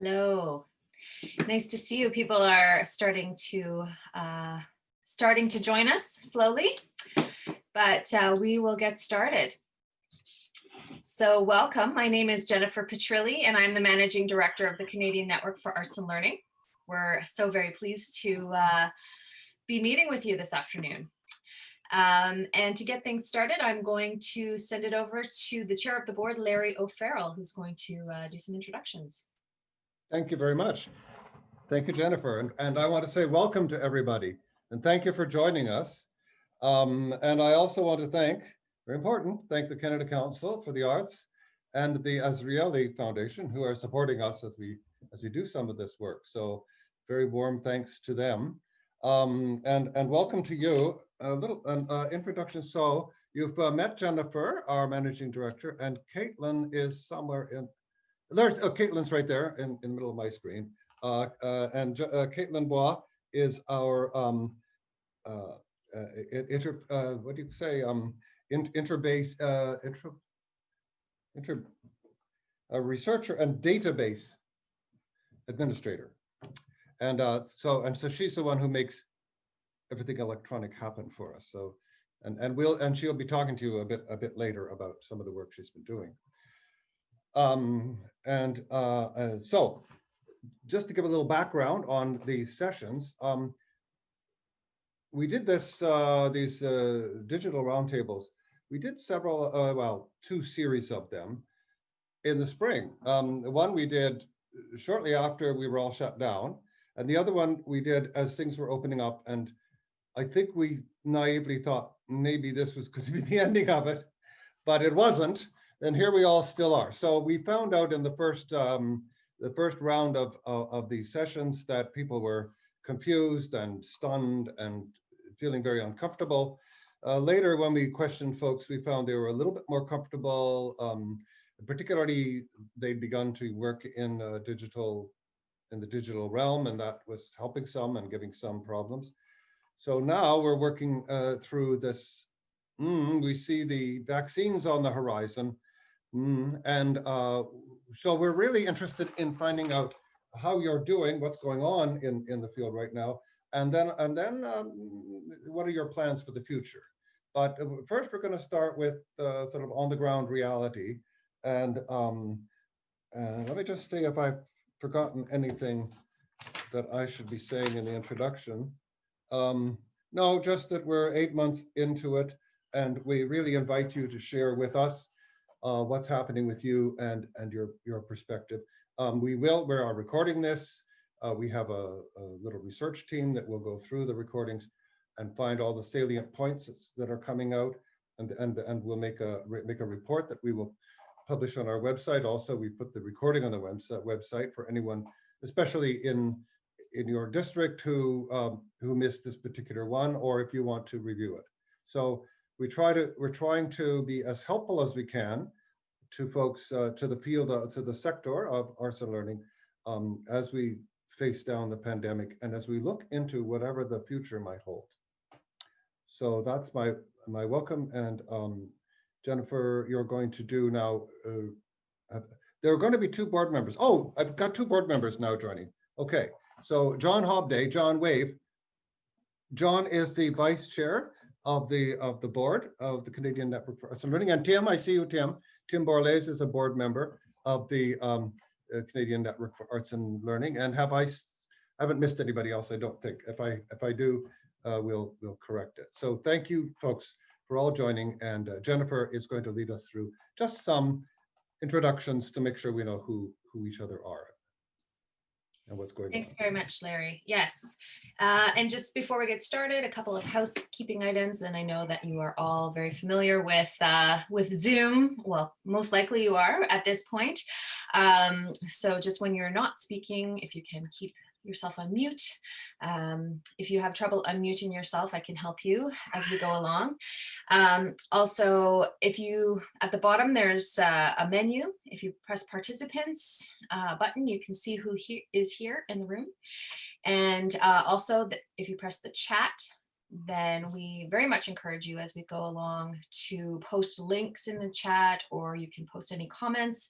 Hello, nice to see you. People are starting to join us slowly, but we will get started. So welcome. My name is Jennifer Petrilli, and I'm the Managing Director of the Canadian Network for Arts and Learning. We're so very pleased to be meeting with you this afternoon. And to get things started, I'm going to send it over to the chair of the board, Larry O'Farrell, who's going to do some introductions. Thank you very much. Thank you, Jennifer. And I want to say welcome to everybody and thank you for joining us. And I also want to thank, very important, thank the Canada Council for the Arts and the Azrieli Foundation who are supporting us as we do some of this work. So very warm thanks to them. And welcome to you. A little introduction. So you've met Jennifer, our Managing Director, and Caitlin is somewhere in, Caitlin's right there in the middle of my screen. Caitlin Bois is our researcher and database administrator. And so she's the one who makes everything electronic happen for us. So and she'll be talking to you a bit later about some of the work she's been doing. So just to give a little background on these sessions, we did these digital roundtables. We did several, two series of them in the spring. One we did shortly after we were all shut down, and the other one we did as things were opening up. And I think we naively thought maybe this was going to be the ending of it, but it wasn't. And here we all still are. So we found out in the first round of these sessions that people were confused and stunned and feeling very uncomfortable. Later, when we questioned folks, we found they were a little bit more comfortable. Particularly, they'd begun to work in the digital realm, and that was helping some and giving some problems. So now we're working through this. We see the vaccines on the horizon. So we're really interested in finding out how you're doing, what's going on in the field right now, and then what are your plans for the future? But first, we're going to start with sort of on the ground reality, and let me just see if I've forgotten anything that I should be saying in the introduction. No, just that we're 8 months into it, and we really invite you to share with us what's happening with you and your perspective. We are recording this. We have a little research team that will go through the recordings and find all the salient points that are coming out, and we'll make a report that we will publish on our website. Also, we put the recording on the website for anyone, especially in your district who missed this particular one, or if you want to review it. So we're trying to be as helpful as we can to folks, to the field, to the sector of arts and learning as we face down the pandemic and as we look into whatever the future might hold. So that's my welcome. And Jennifer, you're going to do now, there are going to be 2 board members. Oh, I've got 2 board members now joining. Okay, so John Hobday, John Wave. John is the vice chair of the board of the Canadian Network for Arts and Learning. And Tim, I see you, Tim. Tim Borlase is a board member of the Canadian Network for Arts and Learning. And I haven't missed anybody else, I don't think. If I do, we'll correct it. So thank you, folks, for all joining. And Jennifer is going to lead us through just some introductions to make sure we know who each other are and what's going on. Thanks very much, Larry. Yes. And just before we get started, a couple of housekeeping items. And I know that you are all very familiar with Zoom. Well, most likely you are at this point. So just when you're not speaking, if you can keep yourself on mute. If you have trouble unmuting yourself, I can help you as we go along. Also, at the bottom, there's a menu. If you press participants button, you can see who is here in the room. And also, if you press the chat then we very much encourage you as we go along to post links in the chat, or you can post any comments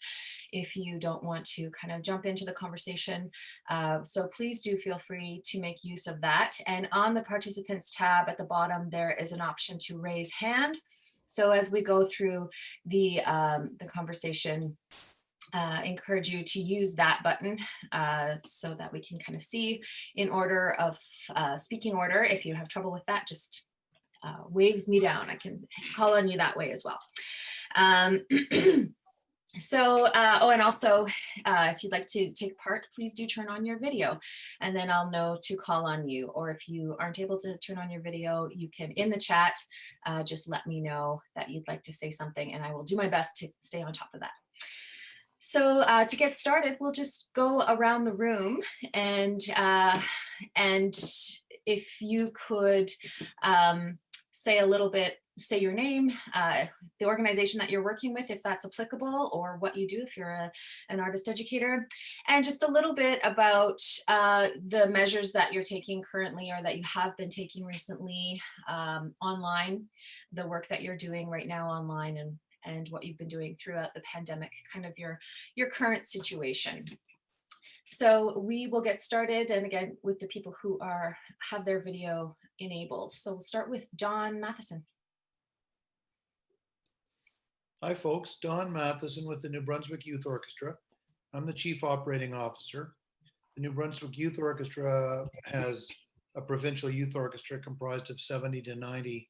if you don't want to kind of jump into the conversation. So please do feel free to make use of that. And on the participants tab at the bottom, there is an option to raise hand. So as we go through the conversation, encourage you to use that button so that we can kind of see in order of speaking order. If you have trouble with that, just wave me down. I can call on you that way as well. So, and also, if you'd like to take part, please do turn on your video, and then I'll know to call on you. Or if you aren't able to turn on your video, you can, in the chat, just let me know that you'd like to say something, and I will do my best to stay on top of that. So to get started, we'll just go around the room, and if you could say a little bit, say your name, the organization that you're working with, if that's applicable, or what you do if you're an artist educator, and just a little bit about the measures that you're taking currently or that you have been taking recently online, the work that you're doing right now online, and what you've been doing throughout the pandemic, kind of your current situation. So we will get started, and again, with the people who have their video enabled. So we'll start with Don Matheson. Hi folks, Don Matheson with the New Brunswick Youth Orchestra. I'm the Chief Operating Officer. The New Brunswick Youth Orchestra has a provincial youth orchestra comprised of 70 to 90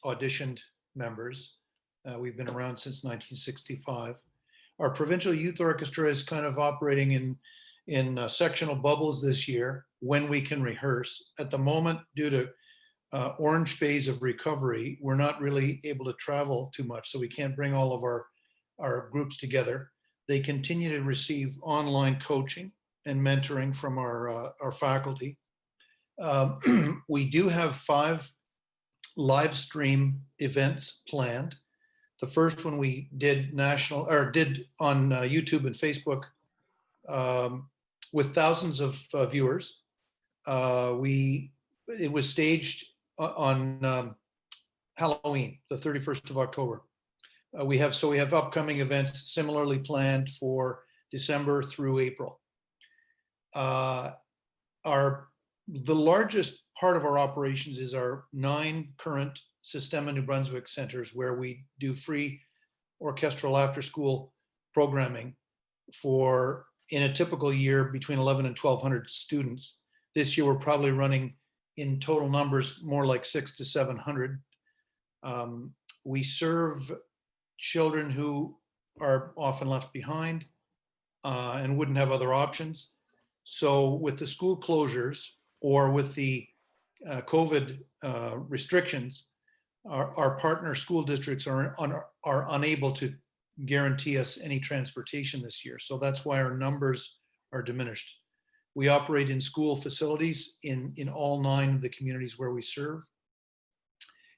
auditioned members. We've been around since 1965. Our provincial youth orchestra is kind of operating in sectional bubbles this year when we can rehearse. At the moment, due to orange phase of recovery, we're not really able to travel too much, so we can't bring all of our groups together. They continue to receive online coaching and mentoring from our faculty. We do have 5 live stream events planned. The first one we did on YouTube and Facebook with thousands of viewers. It was staged on Halloween, the 31st of October. We have upcoming events similarly planned for December through April. The largest part of our operations is our 9 current Systema New Brunswick centers, where we do free orchestral after-school programming for, in a typical year, between 11 and 1,200 students. This year, we're probably running in total numbers more like 600 to 700. We serve children who are often left behind and wouldn't have other options. So with the school closures or with the COVID restrictions, our partner school districts are unable to guarantee us any transportation this year. So that's why our numbers are diminished. We operate in school facilities in all 9 of the communities where we serve.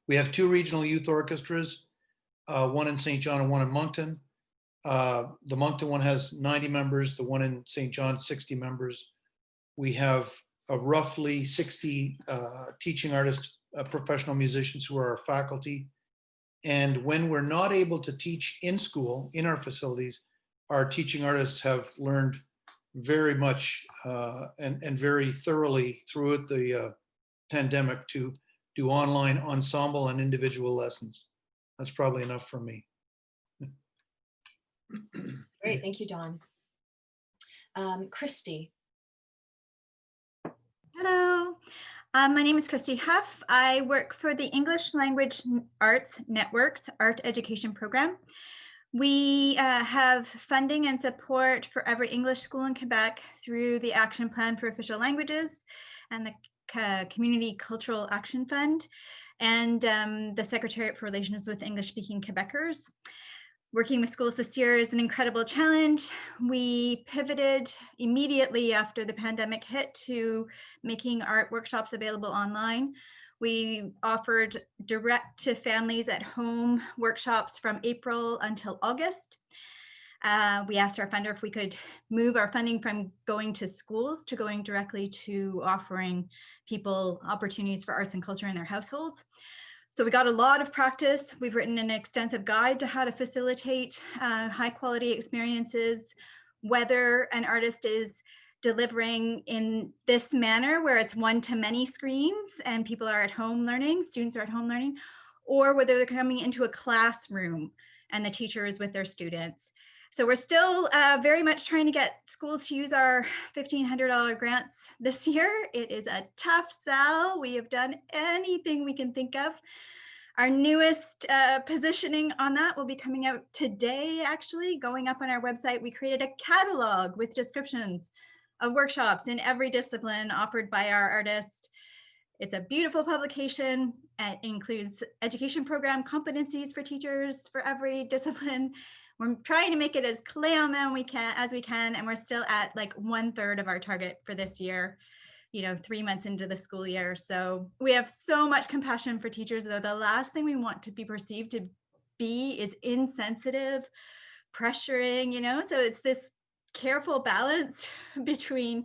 We have 2 regional youth orchestras, one in St. John and one in Moncton. The Moncton one has 90 members, the one in St. John, 60 members. We have roughly 60 teaching artists, professional musicians who are our faculty. And when we're not able to teach in school, in our facilities, our teaching artists have learned very much and very thoroughly throughout the pandemic to do online ensemble and individual lessons. That's probably enough for me. Great, thank you, Don. Christy. Hello, my name is Christy Huff. I work for the English Language Arts Network's Art Education Program. We have funding and support for every English school in Quebec through the Action Plan for Official Languages and the Community Cultural Action Fund, and the Secretariat for Relations with English-speaking Quebecers. Working with schools this year is an incredible challenge. We pivoted immediately after the pandemic hit to making art workshops available online. We offered direct to families at home workshops from April until August. We asked our funder if we could move our funding from going to schools to going directly to offering people opportunities for arts and culture in their households. So we got a lot of practice. We've written an extensive guide to how to facilitate high quality experiences, whether an artist is delivering in this manner where it's one-to-many screens and people are at home learning, students are at home learning, or whether they're coming into a classroom and the teacher is with their students. So we're still very much trying to get schools to use our $1,500 grants this year. It is a tough sell. We have done anything we can think of. Our newest positioning on that will be coming out today, actually, going up on our website. We created a catalog with descriptions of workshops in every discipline offered by our artists. It's a beautiful publication. It includes education program competencies for teachers for every discipline. We're trying to make it as clé en main as we can, and we're still at like 1/3 of our target for this year, 3 months into the school year. So we have so much compassion for teachers, though the last thing we want to be perceived to be is insensitive, pressuring, so it's this careful balance between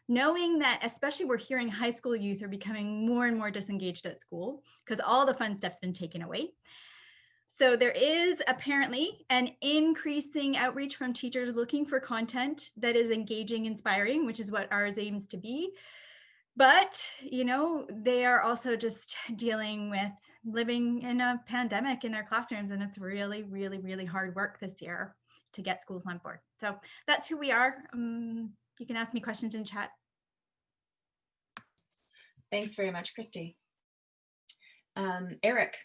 knowing that, especially we're hearing high school youth are becoming more and more disengaged at school because all the fun stuff's been taken away. So there is apparently an increasing outreach from teachers looking for content that is engaging, inspiring, which is what ours aims to be. But, they are also just dealing with living in a pandemic in their classrooms. And it's really, really, really hard work this year to get schools on board. So that's who we are. You can ask me questions in chat. Thanks very much, Christy. Eric.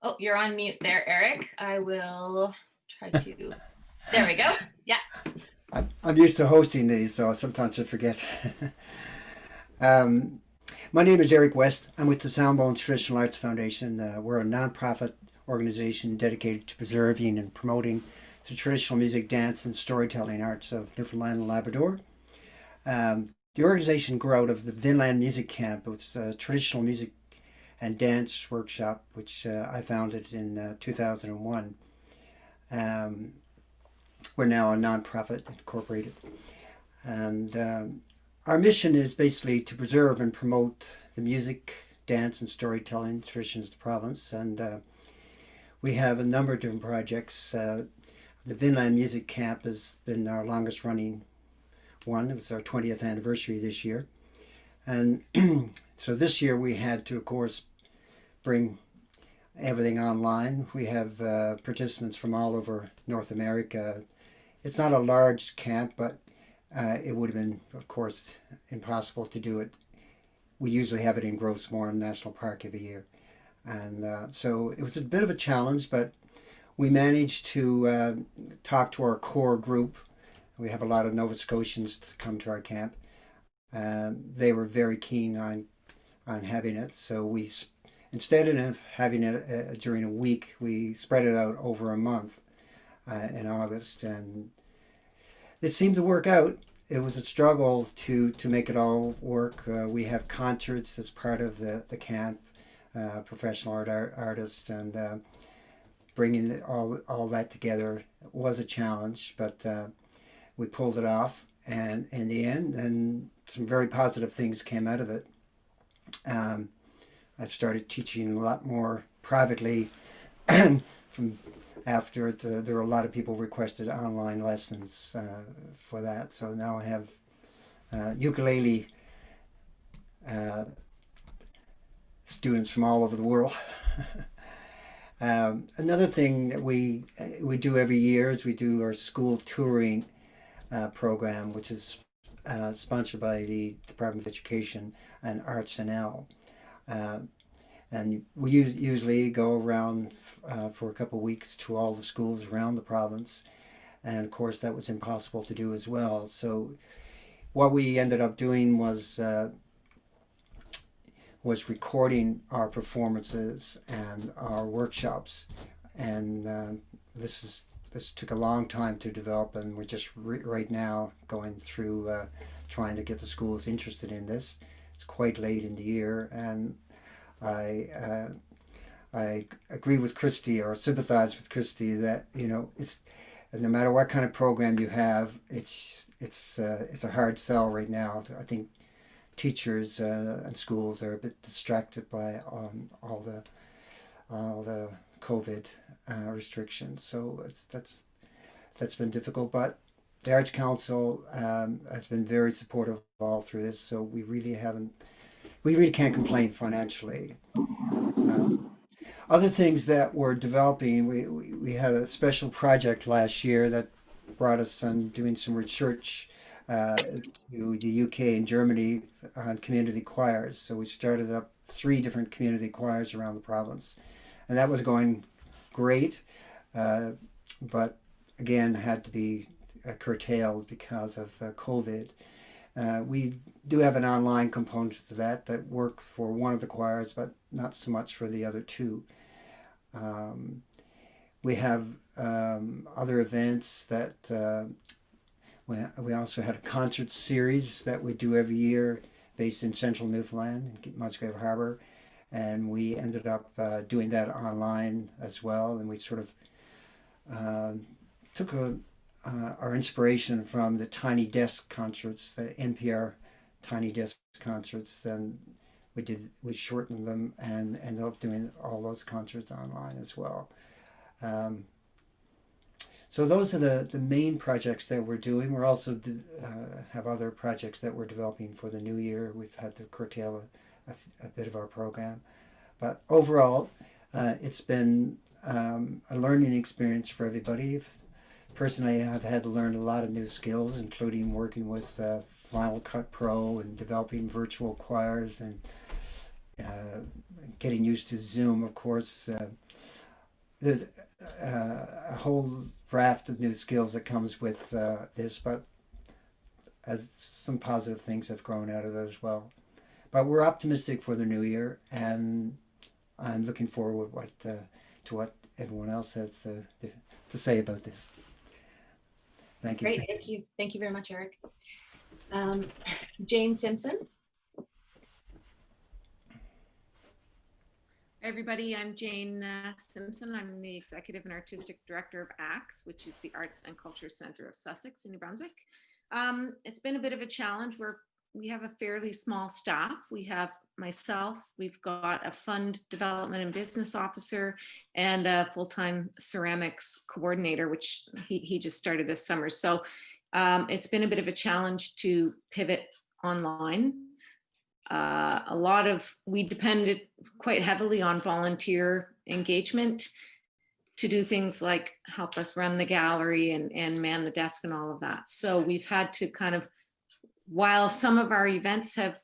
Oh, you're on mute there, Eric. I will try to, there we go. Yeah. I'm used to hosting these, so sometimes I forget. My name is Eric West. I'm with the Soundbone Traditional Arts Foundation. We're a nonprofit organization dedicated to preserving and promoting the traditional music, dance, and storytelling arts of Newfoundland and Labrador. The organization grew out of the Vinland Music Camp. It's a traditional music and dance workshop, which I founded in 2001. We're now a nonprofit incorporated. And our mission is basically to preserve and promote the music, dance, and storytelling traditions of the province. And we have a number of different projects. The Vinland Music Camp has been our longest running one. It was our 20th anniversary this year. And so this year we had to, of course, bring everything online. We have participants from all over North America. It's not a large camp, but it would have been, of course, impossible to do it. We usually have it in Grossmore National Park every year. And so it was a bit of a challenge, but we managed to talk to our core group. We have a lot of Nova Scotians to come to our camp. They were very keen on having it. So we, instead of having it during a week, we spread it out over a month in August. And it seemed to work out. It was a struggle to make it all work. We have concerts as part of the camp, professional artists, and bringing all that together was a challenge, but we pulled it off, and in the end, and some very positive things came out of it. I started teaching a lot more privately from after there were a lot of people requested online lessons for that. So now I have ukulele students from all over the world. Another thing that we do every year is we do our school touring program, which is sponsored by the Department of Education and Arts NL. And we usually go around for a couple of weeks to all the schools around the province. And of course, that was impossible to do as well. So what we ended up doing was recording our performances and our workshops. And this took a long time to develop, and we're just right now going through trying to get the schools interested in this. It's quite late in the year, and I agree with Christy or sympathize with Christy that, you know, it's no matter what kind of program you have, it's a hard sell right now. I think teachers and schools are a bit distracted by all the COVID restrictions. So that's been difficult. But the Arts Council has been very supportive all through this. So we really can't complain financially. Other things that we're developing, we had a special project last year that brought us on doing some research to the UK and Germany on community choirs. So we started up 3 different community choirs around the province, and that was going great, but again had to be curtailed because of COVID. We do have an online component to that work for one of the choirs, but not so much for the other 2. We have other events that we also had a concert series that we do every year based in central Newfoundland in Musgrave Harbour, and we ended up doing that online as well, and we sort of took our inspiration from the Tiny Desk concerts, the NPR Tiny Desk concerts. Then we shortened them and ended up doing all those concerts online as well. So those are the main projects that we're doing. We're also have other projects that we're developing for the new year. We've had to curtail a bit of our program, but overall, it's been a learning experience for everybody. Personally, I've had to learn a lot of new skills, including working with Final Cut Pro and developing virtual choirs and getting used to Zoom, of course. There's a whole raft of new skills that comes with this, but as some positive things have grown out of it as well. But we're optimistic for the new year, and I'm looking forward to what everyone else has to say about this. Thank you. Great, thank you. Thank you very much, Eric. Jane Simpson. Hey everybody, I'm Jane Simpson. I'm the Executive and Artistic Director of ACTS, which is the Arts and Culture Centre of Sussex in New Brunswick. It's been a bit of a challenge where we have a fairly small staff. We have myself, we've got a fund development and business officer, and a full-time ceramics coordinator, which he just started this summer. So it's been a bit of a challenge to pivot online. We depended quite heavily on volunteer engagement to do things like help us run the gallery and man the desk and all of that. So we've had to kind of, while some of our events have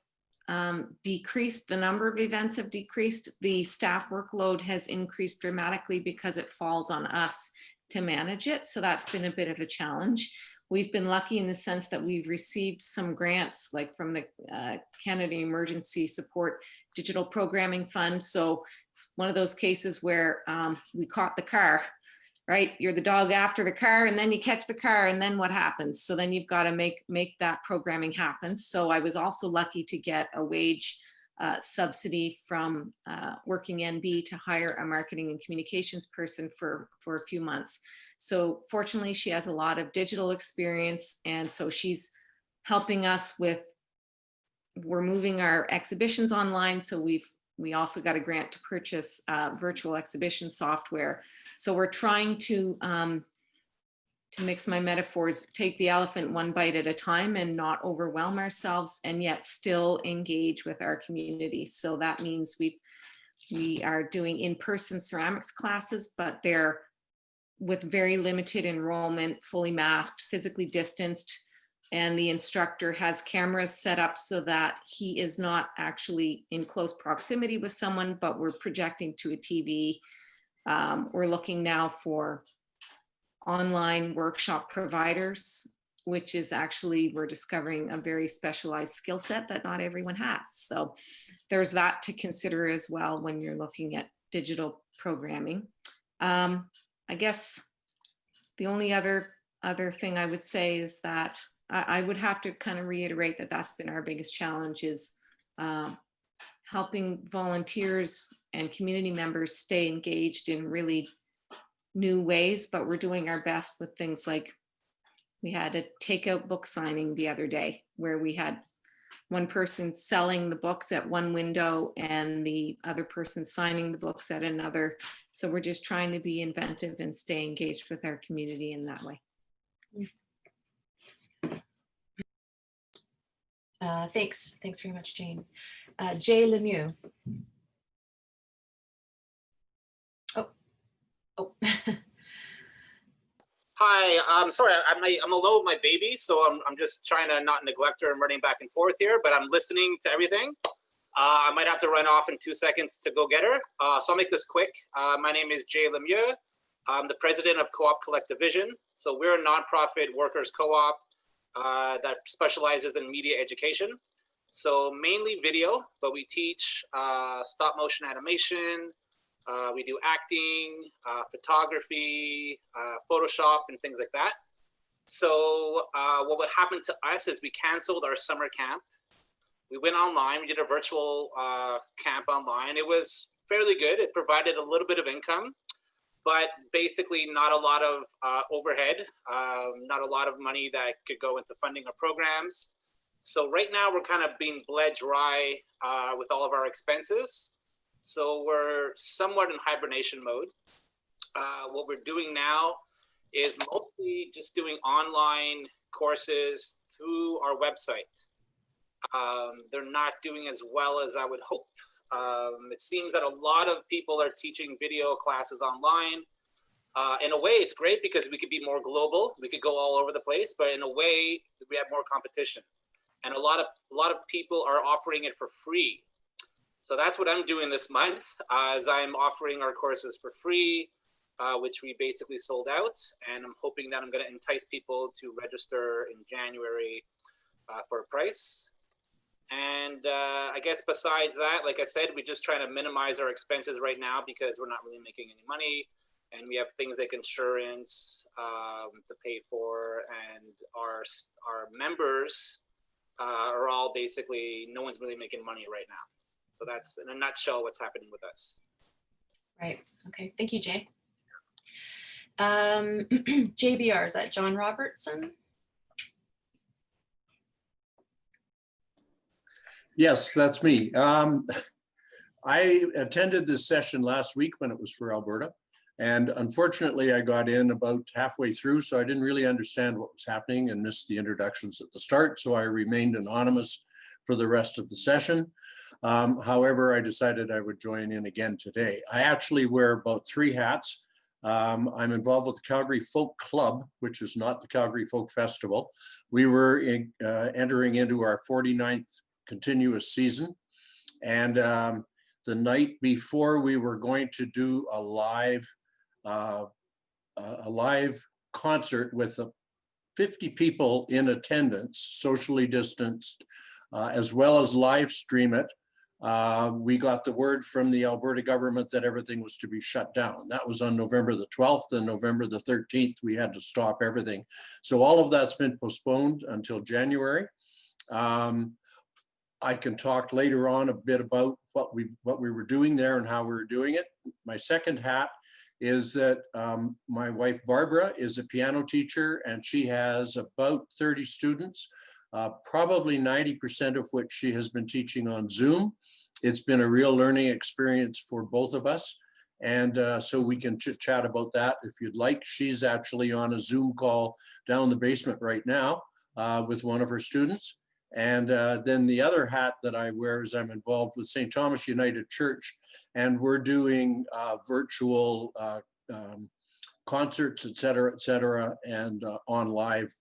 decreased, the number of events have decreased, the staff workload has increased dramatically because it falls on us to manage it. So that's been a bit of a challenge. We've been lucky in the sense that we've received some grants, like from the Canada Emergency Support Digital Programming Fund. So it's one of those cases where we caught the car, right? You're the dog after the car, and then you catch the car, and then what happens? So then you've got to make that programming happen. So I was also lucky to get a wage subsidy from Working NB to hire a marketing and communications person for a few months. So fortunately, she has a lot of digital experience, and so she's helping us with, we're moving our exhibitions online. So we also got a grant to purchase virtual exhibition software. So we're trying to mix my metaphors, take the elephant one bite at a time and not overwhelm ourselves, and yet still engage with our community. So that means we are doing in-person ceramics classes, but they're with very limited enrollment, fully masked, physically distanced, and the instructor has cameras set up so that he is not actually in close proximity with someone, but we're projecting to a TV. We're looking now for online workshop providers, which is actually, we're discovering a very specialized skill set that not everyone has. So there's that to consider as well when you're looking at digital programming. I guess the only other thing I would say is that I would have to kind of reiterate that that's been our biggest challenge, is helping volunteers and community members stay engaged in really new ways, but we're doing our best with things like we had a takeout book signing the other day where we had one person selling the books at one window and the other person signing the books at another. So we're just trying to be inventive and stay engaged with our community in that way. Thanks very much, Jane. Jay Lemieux. Oh. Hi, I'm sorry, I'm alone with my baby, so I'm just trying to not neglect her and running back and forth here, but I'm listening to everything. I might have to run off in 2 seconds to go get her, so I'll make this quick. My name is Jay Lemieux. I'm the president of Co-op Collective Vision. So we're a nonprofit workers co-op that specializes in media education. So mainly video, but we teach stop motion animation, we do acting, photography, Photoshop, and things like that. So what would happen to us is we canceled our summer camp. We went online, we did a virtual camp online. It was fairly good. It provided a little bit of income, but basically not a lot of overhead, not a lot of money that could go into funding our programs. So right now we're kind of being bled dry with all of our expenses. So we're somewhat in hibernation mode. What we're doing now is mostly just doing online courses through our website. They're not doing as well as I would hope. It seems that a lot of people are teaching video classes online. In a way, it's great because we could be more global. We could go all over the place, but in a way, we have more competition. And a lot of people are offering it for free. So that's what I'm doing this month, is I'm offering our courses for free, which we basically sold out. And I'm hoping that I'm going to entice people to register in January for a price. And I guess besides that, like I said, we're just trying to minimize our expenses right now because we're not really making any money. And we have things like insurance to pay for. And our members are all basically, no one's really making money right now. So that's in a nutshell what's happening with us. Right. Okay. Thank you, Jay. JBR, is that John Robertson? Yes, that's me. I attended this session last week when it was for Alberta. And unfortunately, I got in about halfway through, so I didn't really understand what was happening and missed the introductions at the start. So I remained anonymous for the rest of the session. However, I decided I would join in again today. I actually wear about 3 hats. I'm involved with the Calgary Folk Club, which is not the Calgary Folk Festival. We were entering into our 49th continuous season. And the night before, we were going to do a live concert with 50 people in attendance, socially distanced, as well as live stream it. We got the word from the Alberta government that everything was to be shut down. That was on November the 12th, and November the 13th, we had to stop everything. So all of that's been postponed until January. I can talk later on a bit about what we were doing there and how we were doing it. My second hat is that my wife Barbara is a piano teacher, and she has about 30 students. Probably 90% of which she has been teaching on Zoom. It's been a real learning experience for both of us. And so we can chit chat about that if you'd like. She's actually on a Zoom call down in the basement right now with one of her students. And then the other hat that I wear is I'm involved with St. Thomas United Church, and we're doing virtual concerts, et cetera, and on live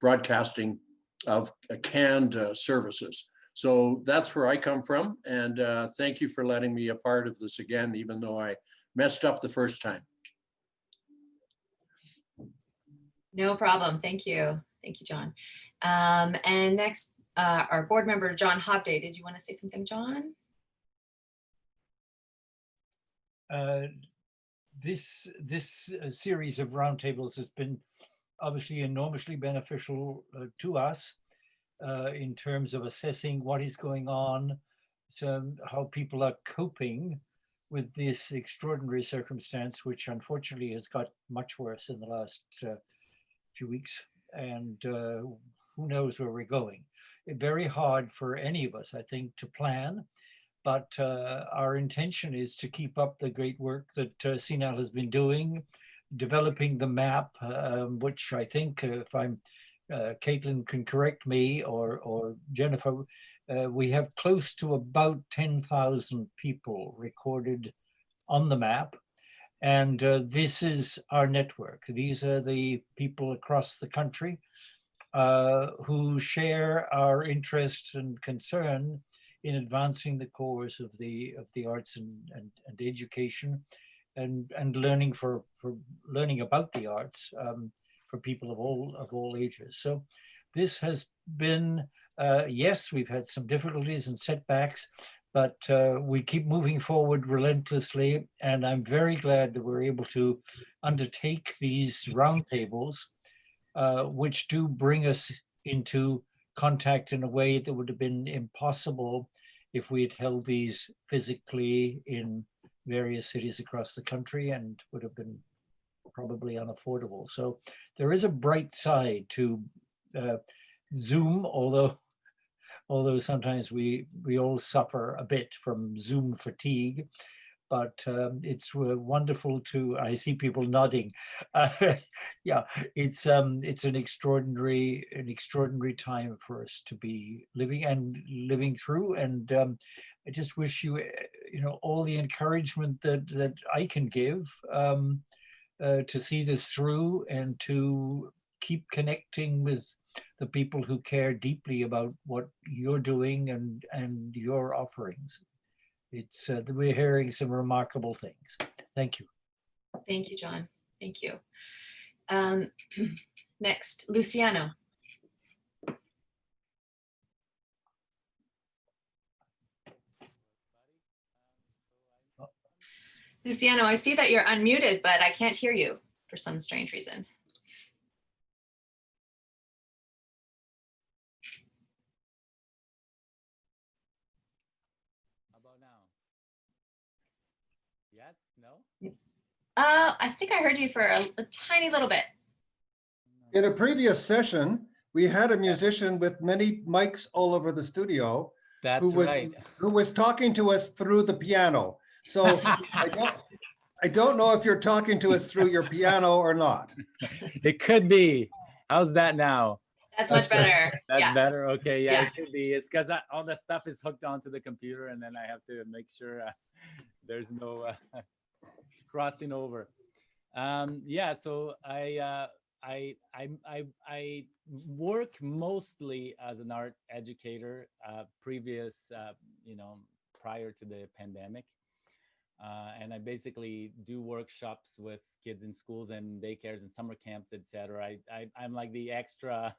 broadcasting of canned services. So that's where I come from. And thank you for letting me a part of this again, even though I messed up the first time. No problem. Thank you. Thank you, John. And next, our board member, John Hobday. Did you want to say something, John? This series of roundtables has been obviously enormously beneficial to us. in terms of assessing what is going on, so how people are coping with this extraordinary circumstance, which unfortunately has got much worse in the last few weeks, and who knows where we're going. Very hard for any of us, I think, to plan, but our intention is to keep up the great work that CNAL has been doing, developing the map, which I think, if I'm, Caitlin can correct me, or Jennifer, we have close to about 10,000 people recorded on the map. And this is our network. These are the people across the country who share our interest and concern in advancing the cause of the arts and education, and learning for learning about the arts for people of all ages. So this has been, yes, we've had some difficulties and setbacks, but we keep moving forward relentlessly. And I'm very glad that we're able to undertake these roundtables, which do bring us into contact in a way that would have been impossible if we had held these physically in various cities across the country, and would have been probably unaffordable. So there is a bright side to Zoom, although sometimes we all suffer a bit from Zoom fatigue. But it's wonderful to, I see people nodding. Yeah, it's an extraordinary time for us to be living through. And I just wish you, all the encouragement that I can give to see this through, and to keep connecting with the people who care deeply about what you're doing and your offerings. It's we're hearing some remarkable things. Thank you. Thank you, John. Thank you. Next, Luciano. Luciano, I see that you're unmuted, but I can't hear you for some strange reason. Yes, no? I think I heard you for a tiny little bit. In a previous session, we had a musician with many mics all over the studio. That's who was, right. Who was talking to us through the piano. So I don't know if you're talking to us through your piano or not. It could be. How's that now? That's much better. That's Yeah. better. Okay, yeah, Yeah. it could be. It's because all the stuff is hooked onto the computer, and then I have to make sure there's no crossing over. Yeah, so I work mostly as an art educator, prior to the pandemic. And I basically do workshops with kids in schools and daycares and summer camps, etc. I'm like the extra,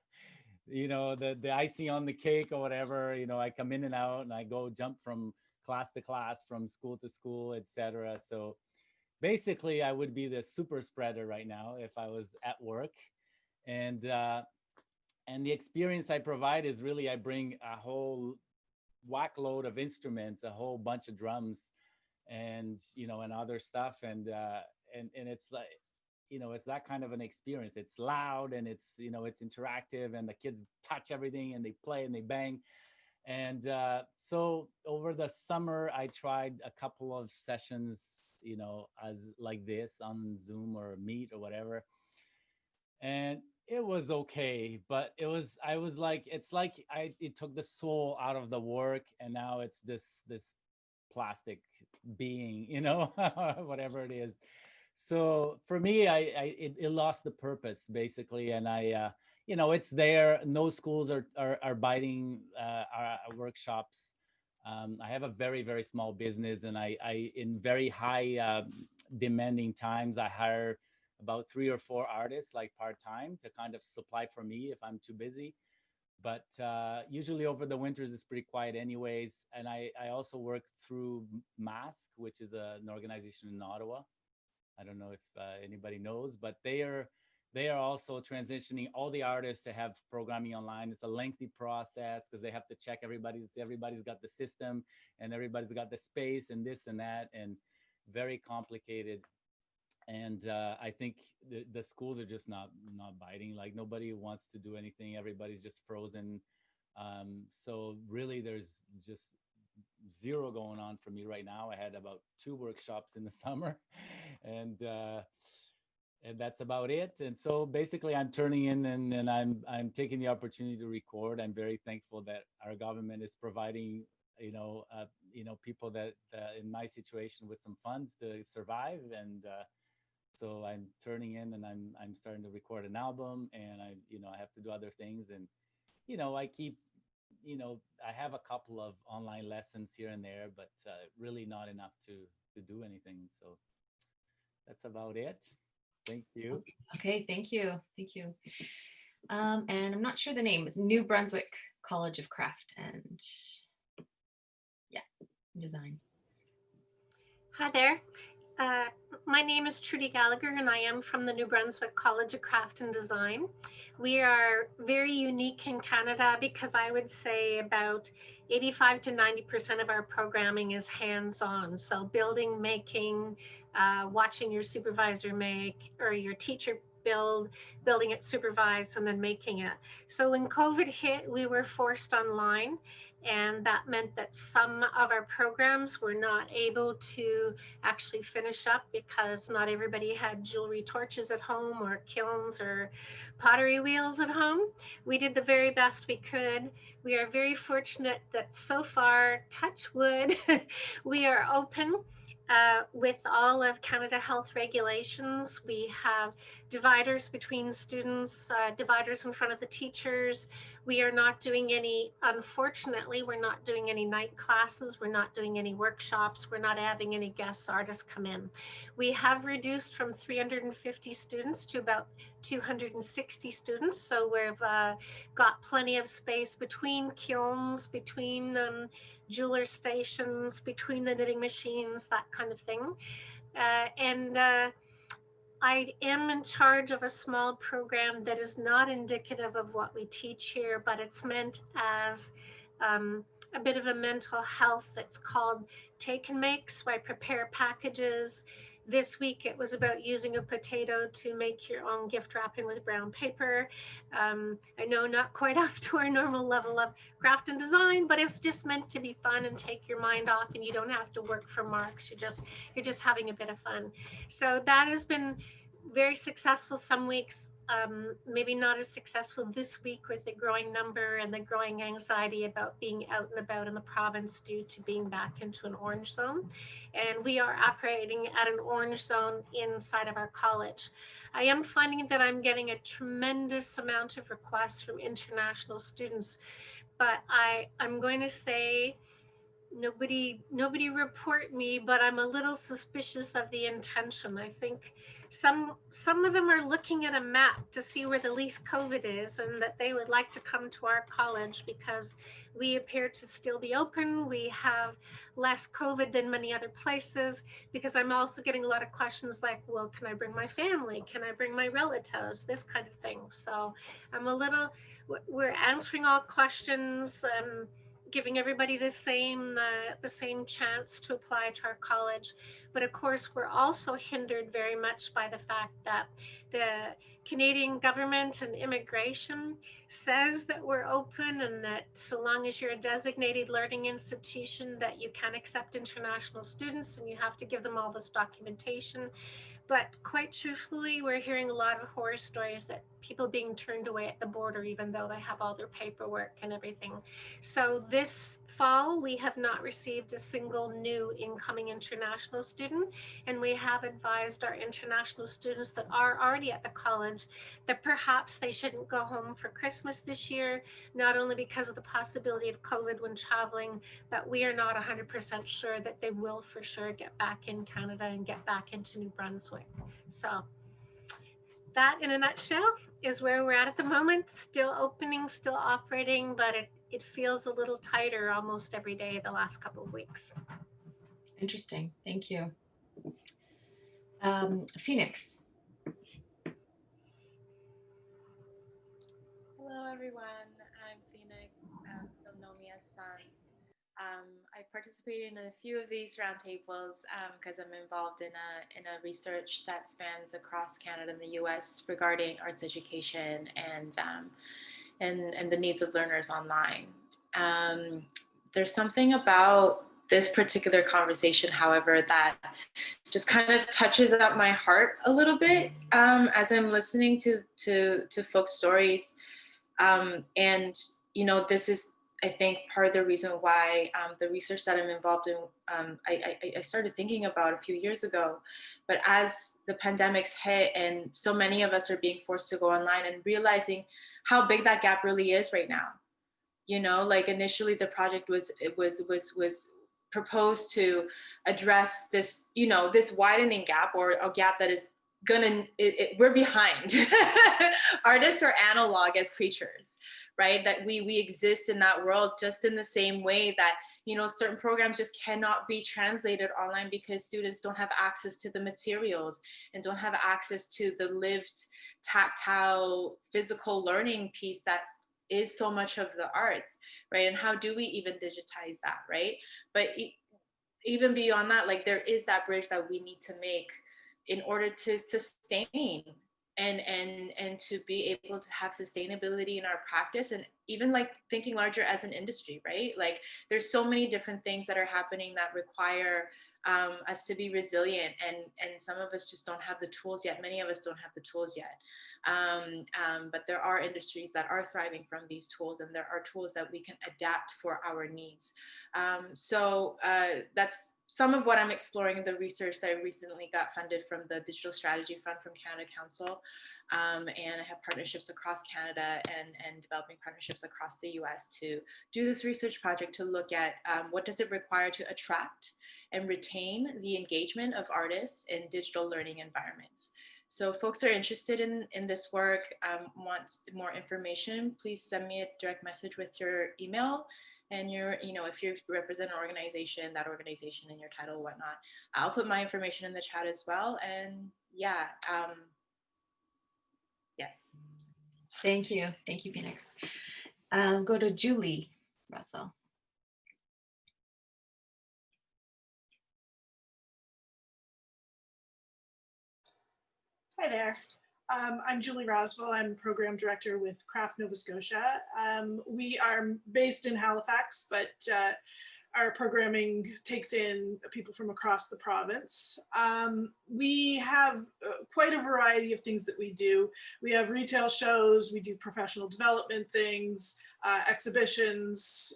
the icing on the cake or whatever. I come in and out, and I go jump from class to class, from school to school, etc. So basically, I would be the super spreader right now if I was at work. And the experience I provide is really, I bring a whole whack load of instruments, a whole bunch of drums, and and other stuff, and it's like, it's that kind of an experience. It's loud, and it's it's interactive, and the kids touch everything, and they play and they bang. And so over the summer, I tried a couple of sessions, as like this on Zoom or Meet or whatever, and it was okay, but I was like, it's like it took the soul out of the work, and now it's just this plastic being, whatever it is. So for me, it lost the purpose basically, and it's there. No schools are biting our workshops. I have a very, very small business, and I in very high demanding times, I hire about 3 or 4 artists, like part-time, to kind of supply for me if I'm too busy. But usually over the winters, it's pretty quiet anyways. And I also work through Mask, which is an organization in Ottawa. I don't know if anybody knows, but they are they are also transitioning all the artists to have programming online. It's a lengthy process because they have to check everybody's got the system and everybody's got the space and this and that, and very complicated. And I think the schools are just not biting. Like, nobody wants to do anything. Everybody's just frozen. So really, there's just zero going on for me right now. I had about 2 workshops in the summer, and that's about it. And so basically, I'm turning in, and I'm taking the opportunity to record. I'm very thankful that our government is providing, people that in my situation with some funds to survive. And so I'm turning in, and I'm starting to record an album, and I have to do other things, and I keep. I have a couple of online lessons here and there, but really not enough to do anything. So that's about it. Thank you. Okay, thank you. Thank you. And I'm not sure the name. It's New Brunswick College of Craft and Design. Hi there. My name is Trudy Gallagher, and I am from the New Brunswick College of Craft and Design. We are very unique in Canada because I would say about 85 to 90% of our programming is hands-on. So building, making, watching your supervisor make, or your teacher building it, supervise, and then making it. So when COVID hit, we were forced online. And that meant that some of our programs were not able to actually finish up because not everybody had jewelry torches at home or kilns or pottery wheels at home. We did the very best we could. We are very fortunate that so far, touch wood, we are open. With all of Canada Health regulations, we have dividers between students, dividers in front of the teachers. We are not doing any, unfortunately, we're not doing any night classes. We're not doing any workshops. We're not having any guest artists come in. We have reduced from 350 students to about 260 students. So we've got plenty of space between kilns, between jeweler stations, between the knitting machines, that kind of thing. I am in charge of a small program that is not indicative of what we teach here, but it's meant as a bit of a mental health. It's called Take and Make. So I prepare packages. This week it was about using a potato to make your own gift wrapping with brown paper. I know not quite up to our normal level of craft and design, but it's just meant to be fun and take your mind off, and you don't have to work for marks. You're just having a bit of fun. So that has been very successful some weeks. Maybe not as successful this week with the growing number and the growing anxiety about being out and about in the province due to being back into an orange zone. And we are operating at an orange zone inside of our college. I am finding that I'm getting a tremendous amount of requests from international students, but I'm going to say, nobody report me, but I'm a little suspicious of the intention. I think some of them are looking at a map to see where the least COVID is, and that they would like to come to our college because we appear to still be open. We have less COVID than many other places, because I'm also getting a lot of questions like, well, can I bring my family? Can I bring my relatives? This kind of thing. So we're answering all questions, giving everybody the same chance to apply to our college. But of course, we're also hindered very much by the fact that the Canadian government and immigration says that we're open, and that so long as you're a designated learning institution, that you can accept international students, and you have to give them all this documentation. But quite truthfully, we're hearing a lot of horror stories that people being turned away at the border, even though they have all their paperwork and everything. So this fall, we have not received a single new incoming international student. And we have advised our international students that are already at the college that perhaps they shouldn't go home for Christmas this year, not only because of the possibility of COVID when traveling, but we are not 100% sure that they will for sure get back in Canada and get back into New Brunswick. So that, in a nutshell, is where we're at the moment. Still opening, still operating, but it feels a little tighter almost every day the last couple of weeks. Interesting. Thank you. Phoenix. Hello, everyone. I'm Phoenix, so know me as Sun. I participated in a few of these roundtables because I'm involved in a research that spans across Canada and the U.S. regarding arts education and the needs of learners online. There's something about this particular conversation, however, that just kind of touches at my heart a little bit as I'm listening to folks' stories. And, you know, this is, I think, part of the reason why the research that I'm involved in, I started thinking about a few years ago. But as the pandemics hit and so many of us are being forced to go online and realizing how big that gap really is right now. You know, like initially the project was proposed to address this, you know, this widening gap, or a gap that is we're behind. Artists are analog as creatures, right? That we exist in that world just in the same way that, you know, certain programs just cannot be translated online because students don't have access to the materials and don't have access to the lived, tactile, physical learning piece that's is so much of the arts, right? And how do we even digitize that, right? But even beyond that, like there is that bridge that we need to make in order to sustain and to be able to have sustainability in our practice, and even like thinking larger as an industry, right? Like there's so many different things that are happening that require us to be resilient, and some of us just don't have the tools yet. Many of us don't have the tools yet. But there are industries that are thriving from these tools, and there are tools that we can adapt for our needs. So that's some of what I'm exploring in the research that I recently got funded from the Digital Strategy Fund from Canada Council. And I have partnerships across Canada and developing partnerships across the US to do this research project to look at what does it require to attract and retain the engagement of artists in digital learning environments. So if folks are interested in this work, want more information, please send me a direct message with your email and your, you know, if you represent an organization, that organization and your title, whatnot. I'll put my information in the chat as well. And yeah, yes. Thank you, Phoenix. Go to Julie Roswell. Hi there. I'm Julie Roswell. I'm Program Director with Craft Nova Scotia. We are based in Halifax, but our programming takes in people from across the province. We have quite a variety of things that we do. We have retail shows, we do professional development things, exhibitions,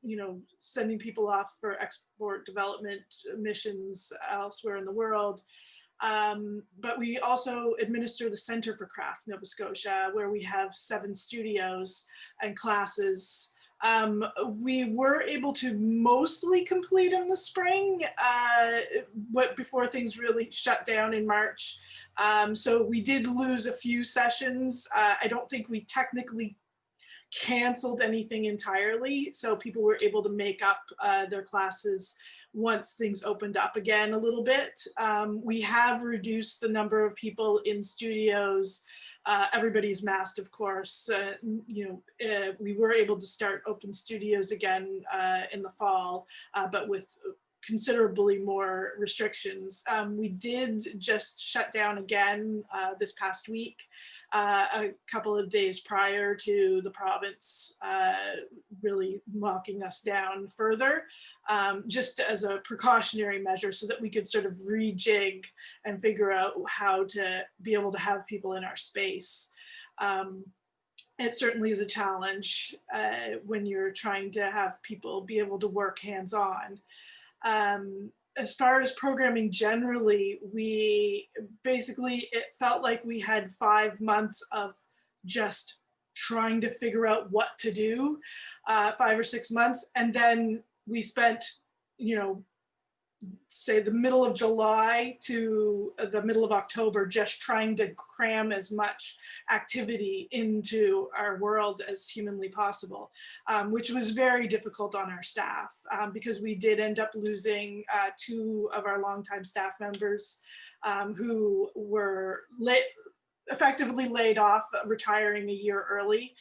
you know, sending people off for export development missions elsewhere in the world. But we also administer the Center for Craft Nova Scotia, where we have 7 studios and classes. We were able to mostly complete in the spring, but before things really shut down in March. So we did lose a few sessions. I don't think we technically canceled anything entirely. So people were able to make up their classes once things opened up again a little bit. We have reduced the number of people in studios. Everybody's masked, of course. You know, we were able to start open studios again in the fall, but with considerably more restrictions. We did just shut down again this past week, a couple of days prior to the province really locking us down further, just as a precautionary measure so that we could sort of rejig and figure out how to be able to have people in our space. It certainly is a challenge when you're trying to have people be able to work hands-on. As far as programming generally, it felt like we had 5 months of just trying to figure out what to do, 5 or 6 months. And then we spent, you know, say the middle of July to the middle of October, just trying to cram as much activity into our world as humanly possible, which was very difficult on our staff because we did end up losing 2 of our longtime staff members who were effectively laid off, retiring a year early,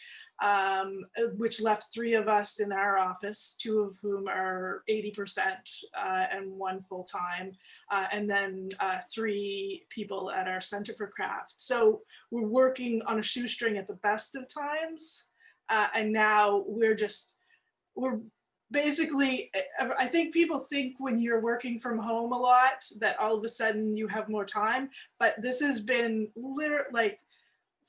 which left 3 of us in our office, 2 of whom are 80% and 1 full-time, and then 3 people at our Center for Craft. So we're working on a shoestring at the best of times, and now we're basically, I think people think when you're working from home a lot that all of a sudden you have more time, but this has been literally like,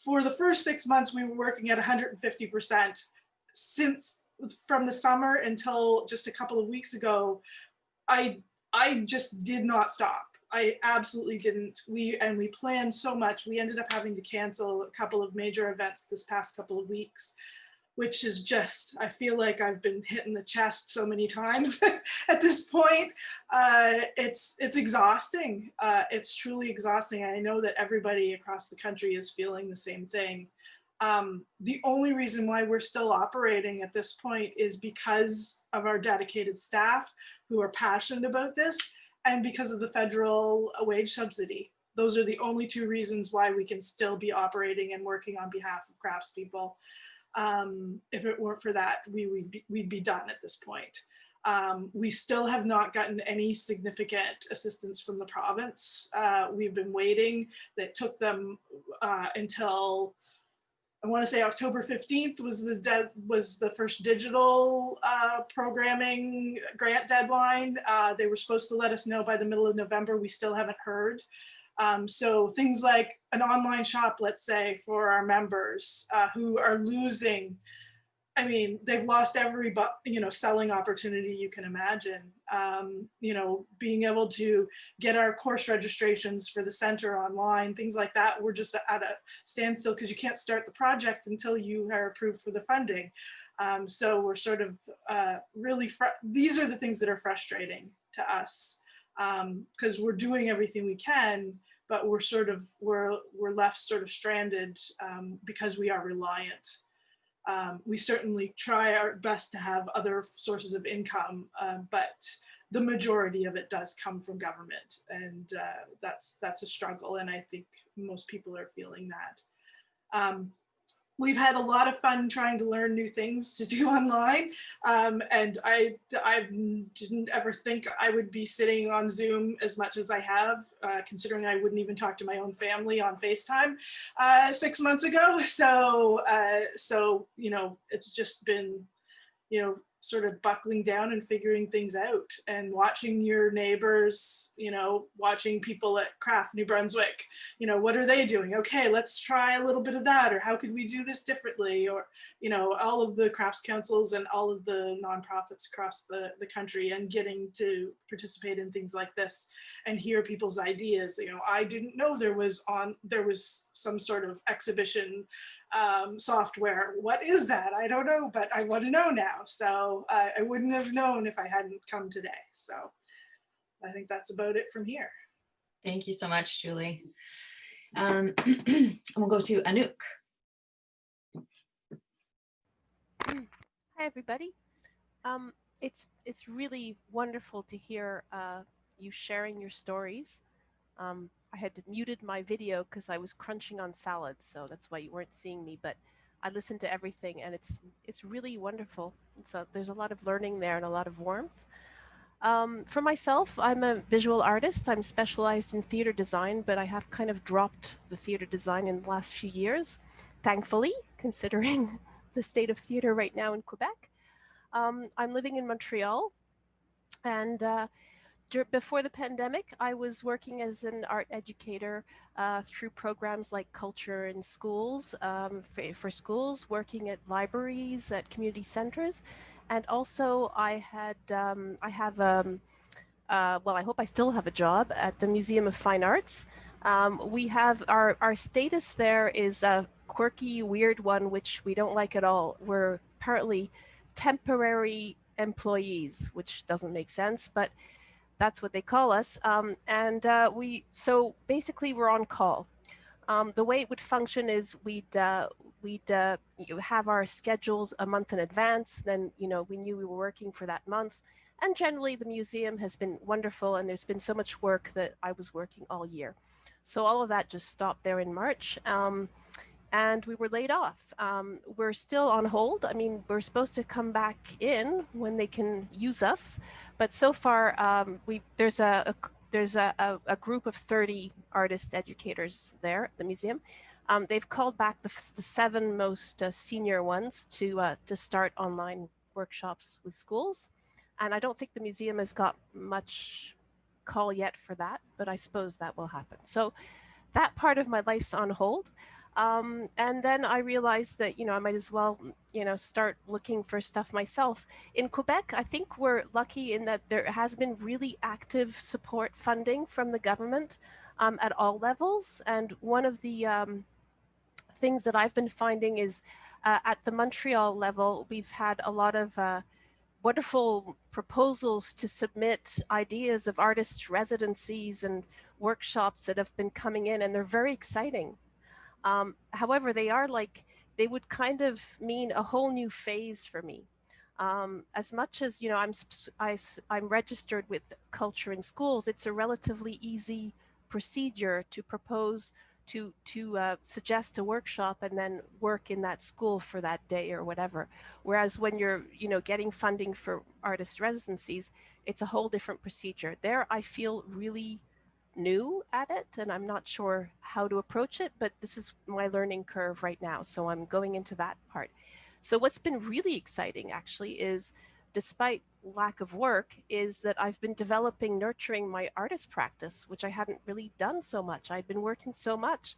for the first 6 months, we were working at 150% since from the summer until just a couple of weeks ago. I just did not stop. I absolutely didn't. We planned so much. We ended up having to cancel a couple of major events this past couple of weeks, which is just, I feel like I've been hit in the chest so many times at this point. It's exhausting. It's truly exhausting. I know that everybody across the country is feeling the same thing. The only reason why we're still operating at this point is because of our dedicated staff who are passionate about this, and because of the federal wage subsidy. Those are the only 2 reasons why we can still be operating and working on behalf of craftspeople. If it weren't for that, we'd be done at this point. We still have not gotten any significant assistance from the province. We've been waiting. That took them until, I want to say October 15th was the first digital programming grant deadline. They were supposed to let us know by the middle of November. We still haven't heard. So things like an online shop, let's say, for our members who are losing, I mean, they've lost every, selling opportunity you can imagine. Being able to get our course registrations for the center online, things like that, we're just at a standstill because you can't start the project until you are approved for the funding. So we're sort of these are the things that are frustrating to us. Because we're doing everything we can, but we're left sort of stranded because we are reliant. We certainly try our best to have other sources of income, but the majority of it does come from government, and that's a struggle, and I think most people are feeling that. We've had a lot of fun trying to learn new things to do online. And I didn't ever think I would be sitting on Zoom as much as I have, considering I wouldn't even talk to my own family on FaceTime 6 months ago. So, it's just been, sort of buckling down and figuring things out and watching your neighbors, watching people at Craft New Brunswick, what are they doing? Okay, let's try a little bit of that, or how could we do this differently? Or, all of the crafts councils and all of the nonprofits across the country, and getting to participate in things like this and hear people's ideas. I didn't know there was some sort of exhibition software. What is that? I don't know, but I want to know now. So I wouldn't have known if I hadn't come today. So I think that's about it from here. Thank you so much, Julie. We'll go to Anouk. Hi, everybody. It's really wonderful to hear you sharing your stories. I had muted my video because I was crunching on salads, so that's why you weren't seeing me, but I listened to everything, and it's really wonderful. So there's a lot of learning there and a lot of warmth. For myself, I'm a visual artist. I'm specialized in theater design, but I have kind of dropped the theater design in the last few years, thankfully, considering the state of theater right now in Quebec. I'm living in Montreal, and before the pandemic, I was working as an art educator through programs like Culture in Schools, for schools, working at libraries, at community centers. And also I hope I still have a job at the Museum of Fine Arts. We have our status there is a quirky, weird one, which we don't like at all. We're apparently temporary employees, which doesn't make sense, but that's what they call us. So basically we're on call. The way it would function is we'd have our schedules a month in advance. Then, we knew we were working for that month. And generally the museum has been wonderful, and there's been so much work that I was working all year. So all of that just stopped there in March. And we were laid off. We're still on hold. I mean, we're supposed to come back in when they can use us, but so far there's a group of 30 artist educators there at the museum. They've called back the 7 most senior ones to start online workshops with schools, and I don't think the museum has got much call yet for that, but I suppose that will happen. So that part of my life's on hold. And then I realized that, I might as well, start looking for stuff myself. In Quebec, I think we're lucky in that there has been really active support funding from the government at all levels. And one of the things that I've been finding is at the Montreal level, we've had a lot of wonderful proposals to submit ideas of artist residencies and workshops that have been coming in, and they're very exciting. However, they would kind of mean a whole new phase for me. As much as, I'm registered with Culture in Schools, it's a relatively easy procedure to propose to suggest a workshop and then work in that school for that day or whatever. Whereas when you're, getting funding for artist residencies, it's a whole different procedure. There, I feel really new at it, and I'm not sure how to approach it, but this is my learning curve right now. So I'm going into that part. So what's been really exciting actually is, despite lack of work, is that I've been nurturing my artist practice, which I hadn't really done so much. I'd been working so much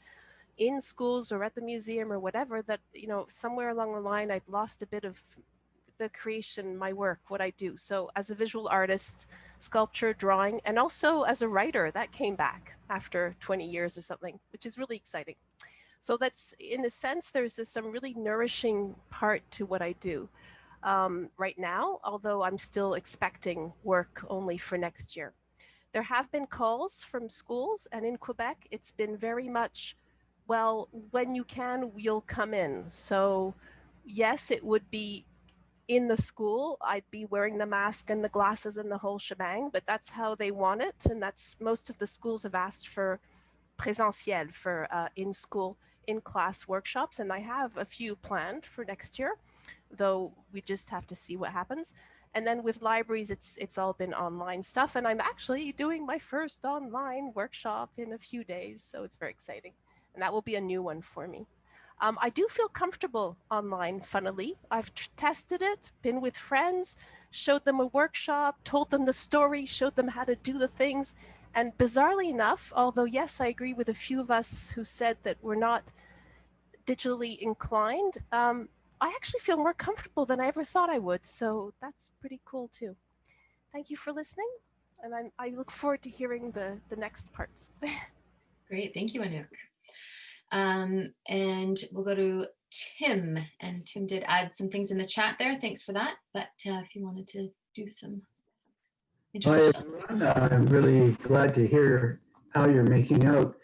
in schools or at the museum or whatever that, somewhere along the line, I'd lost a bit of the creation, my work, what I do. So as a visual artist, sculpture, drawing, and also as a writer, that came back after 20 years or something, which is really exciting. So that's, in a sense, there's some really nourishing part to what I do right now, although I'm still expecting work only for next year. There have been calls from schools, and in Quebec, it's been very much, well, when you can, you'll come in. So yes, it would be in the school, I'd be wearing the mask and the glasses and the whole shebang, but that's how they want it. And that's, most of the schools have asked for présentiel, for in-school, in-class workshops. And I have a few planned for next year, though we just have to see what happens. And then with libraries, it's all been online stuff. And I'm actually doing my first online workshop in a few days. So it's very exciting. And that will be a new one for me. I do feel comfortable online, funnily. I've tested it, been with friends, showed them a workshop, told them the story, showed them how to do the things. And bizarrely enough, although yes, I agree with a few of us who said that we're not digitally inclined, I actually feel more comfortable than I ever thought I would. So that's pretty cool too. Thank you for listening. And I look forward to hearing the next parts. Great, thank you, Anouk. And we'll go to Tim, and Tim did add some things in the chat there. Thanks for that. But if you wanted to do some introduction. Hi, everyone. I'm really glad to hear how you're making out.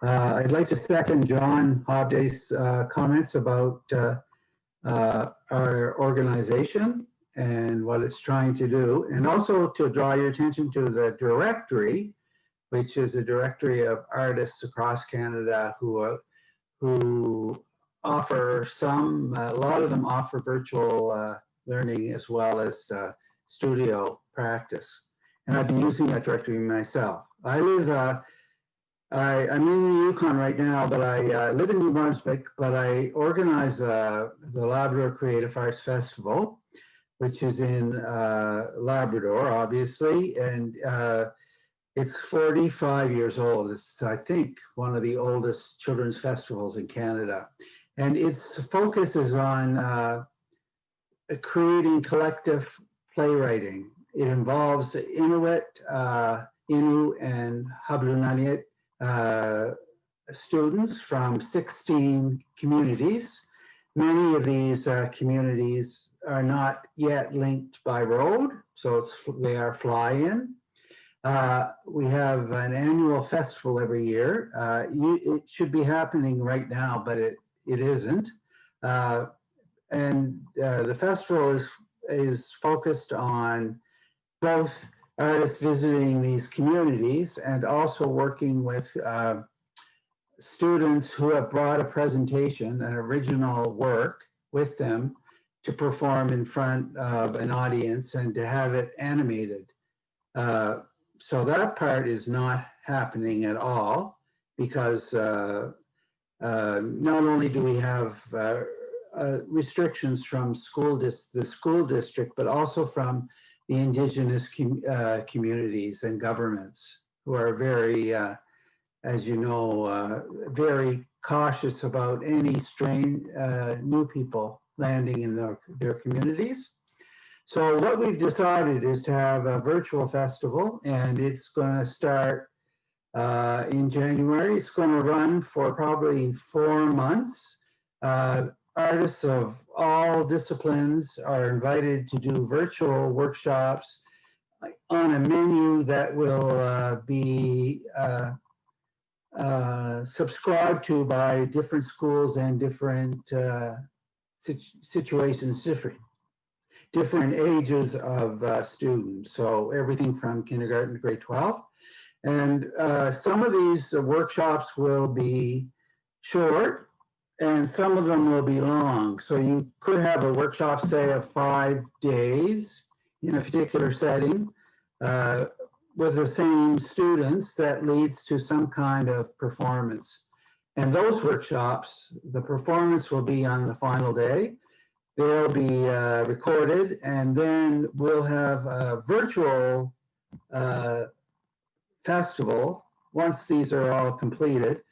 I'd like to second John Hobday's comments about our organization and what it's trying to do, and also to draw your attention to the directory, which is a directory of artists across Canada who offer a lot of them offer virtual learning as well as studio practice. And I've been using that directory myself. I'm in the Yukon right now, but I live in New Brunswick, but I organize the Labrador Creative Arts Festival, which is in Labrador, obviously, and it's 45 years old. It's, I think, one of the oldest children's festivals in Canada. And its focus is on creating collective playwriting. It involves Inuit, Innu, and Hablunanit students from 16 communities. Many of these communities are not yet linked by road, so they are fly-in. We have an annual festival every year. It should be happening right now, but it isn't. And the festival is focused on both artists visiting these communities and also working with students who have brought a presentation, an original work with them to perform in front of an audience and to have it animated. So that part is not happening at all because not only do we have restrictions from the school district, but also from the Indigenous communities and governments who are very, as you know, very cautious about any new people landing in their communities. So what we've decided is to have a virtual festival, and it's going to start in January. It's going to run for probably 4 months. Artists of all disciplines are invited to do virtual workshops on a menu that will be subscribed to by different schools and different situations, different ages of students. So everything from kindergarten to grade 12. And some of these workshops will be short and some of them will be long. So you could have a workshop, say, of 5 days in a particular setting with the same students that leads to some kind of performance. And those workshops, the performance will be on the final day. They'll be recorded, and then we'll have a virtual festival once these are all completed.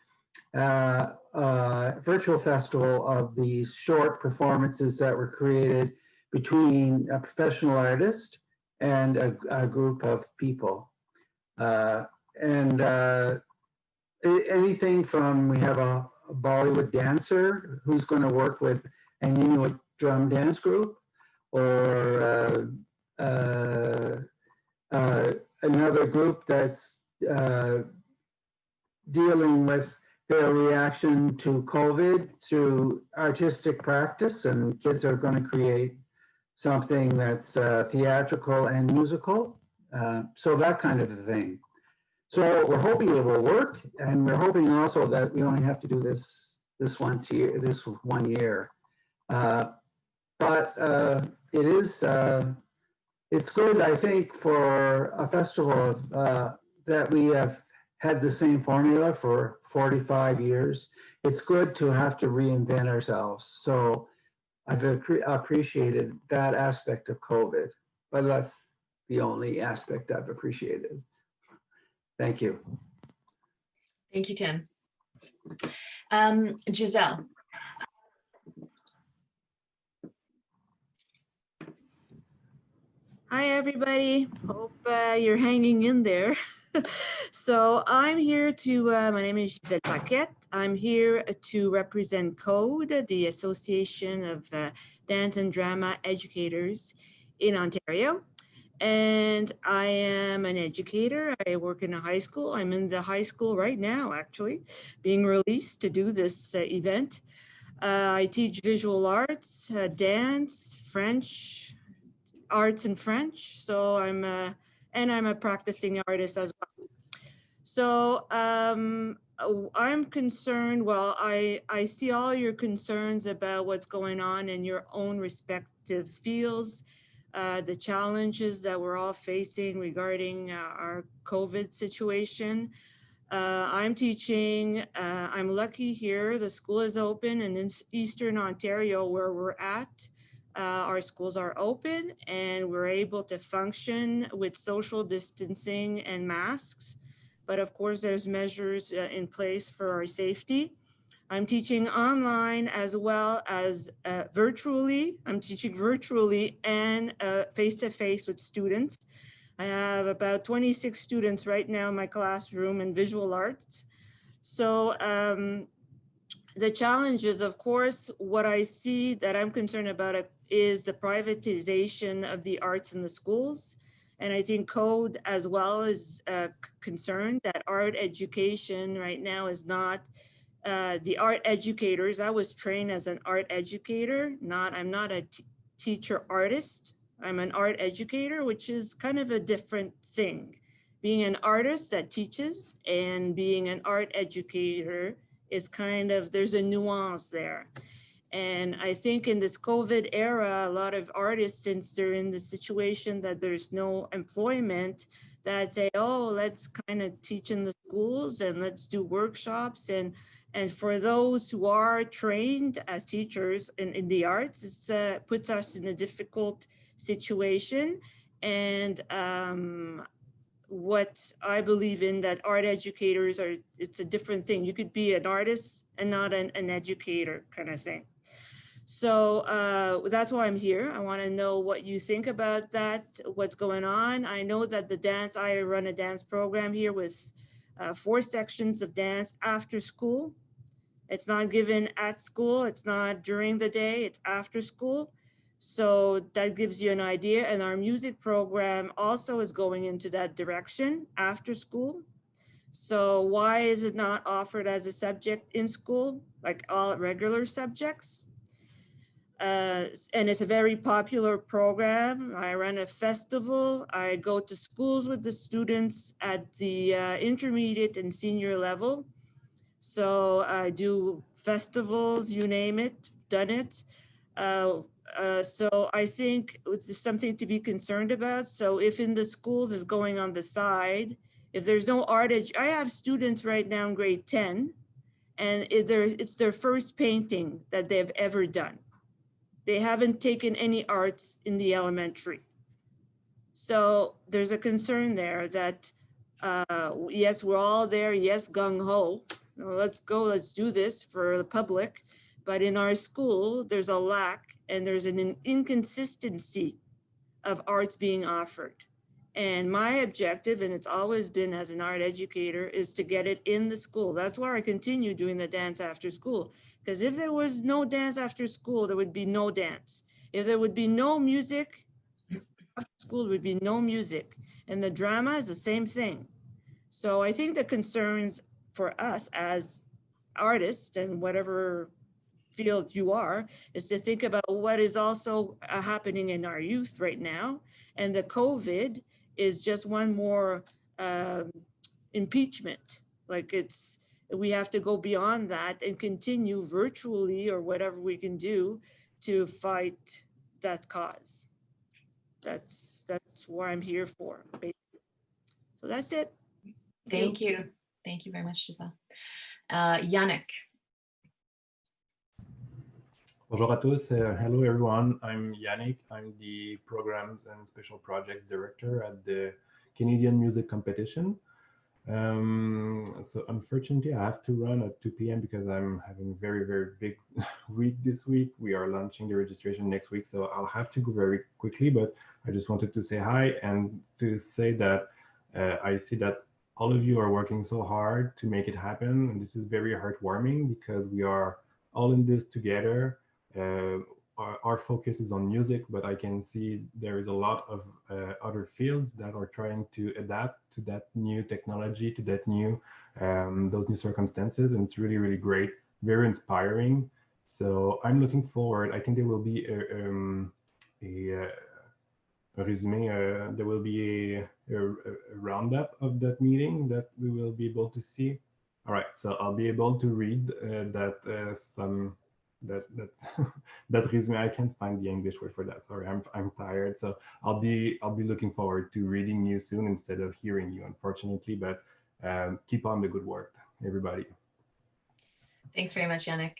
Virtual festival of these short performances that were created between a professional artist and a group of people. Anything from, we have a Bollywood dancer who's going to work with an Inuit drum dance group, or another group that's dealing with their reaction to COVID through artistic practice, and kids are going to create something that's theatrical and musical. So that kind of a thing. So we're hoping it will work, and we're hoping also that we only have to do this 1 year. But it is, it's good, I think, for a festival that we have had the same formula for 45 years. It's good to have to reinvent ourselves. So I've appreciated that aspect of COVID, but that's the only aspect I've appreciated. Thank you. Thank you, Tim. Giselle. Hi, everybody. Hope you're hanging in there. So I'm here to, my name is Giselle Paquette. I'm here to represent CODE, the Association of Dance and Drama Educators in Ontario. And I am an educator. I work in a high school. I'm in the high school right now, actually, being released to do this event. I teach visual arts, dance, French, arts and French. So I'm a practicing artist as well. So I'm concerned, well, I see all your concerns about what's going on in your own respective fields, the challenges that we're all facing regarding our COVID situation. I'm teaching, I'm lucky here, the school is open, and in Eastern Ontario where we're at, our schools are open and we're able to function with social distancing and masks. But of course, there's measures in place for our safety. I'm teaching online as well as virtually. I'm teaching virtually and face-to-face with students. I have about 26 students right now in my classroom in visual arts. So the challenges, of course, what I see that I'm concerned about is the privatization of the arts in the schools. And I think CODE as well is concerned that art education right now is not the art educators. I was trained as an art educator, I'm not a teacher artist. I'm an art educator, which is kind of a different thing. Being an artist that teaches and being an art educator is kind of, there's a nuance there. And I think in this COVID era, a lot of artists, since they're in the situation that there's no employment, that say, oh, let's kind of teach in the schools and let's do workshops. And for those who are trained as teachers in the arts, it puts us in a difficult situation. And what I believe in, that art educators are, it's a different thing. You could be an artist and not an educator kind of thing. So that's why I'm here. I want to know what you think about that, what's going on. I know that I run a dance program here with 4 sections of dance after school. It's not given at school. It's not during the day. It's after school. So that gives you an idea. And our music program also is going into that direction after school. So why is it not offered as a subject in school, like all regular subjects? And it's a very popular program. I run a festival. I go to schools with the students at the intermediate and senior level. So I do festivals, you name it, done it. So I think it's something to be concerned about. So if in the schools is going on the side, if there's no art, I have students right now in grade 10, and it's their first painting that they've ever done. They haven't taken any arts in the elementary. So there's a concern there that, yes, we're all there. Yes, gung-ho. Let's go, let's do this for the public. But in our school, there's a lack and there's an inconsistency of arts being offered. And my objective, and it's always been as an art educator, is to get it in the school. That's why I continue doing the dance after school. Because if there was no dance after school, there would be no dance. If there would be no music, after school there would be no music. And the drama is the same thing. So I think the concerns for us as artists and whatever field you are, is to think about what is also happening in our youth right now. And the COVID is just one more impeachment. Like we have to go beyond that and continue virtually or whatever we can do to fight that cause. That's what I'm here for, basically. So that's it. Thank you. Thank you very much, Giselle. Yannick. Bonjour à tous. Hello, everyone. I'm Yannick. I'm the Programs and Special Projects Director at the Canadian Music Competition. So unfortunately, I have to run at 2 p.m. because I'm having a very, very big week this week. We are launching the registration next week, so I'll have to go very quickly, but I just wanted to say hi and to say that I see that all of you are working so hard to make it happen. And this is very heartwarming because we are all in this together. Our focus is on music, but I can see there is a lot of other fields that are trying to adapt to that new technology, to that new, those new circumstances. And it's really, really great, very inspiring. So I'm looking forward. I think there will be a resume, there will be a roundup of that meeting that we will be able to see. All right, so I'll be able to read that resume. I can't find the English word for that. Sorry, I'm tired. So I'll be looking forward to reading you soon instead of hearing you, unfortunately. But keep on the good work, everybody. Thanks very much, Yannick.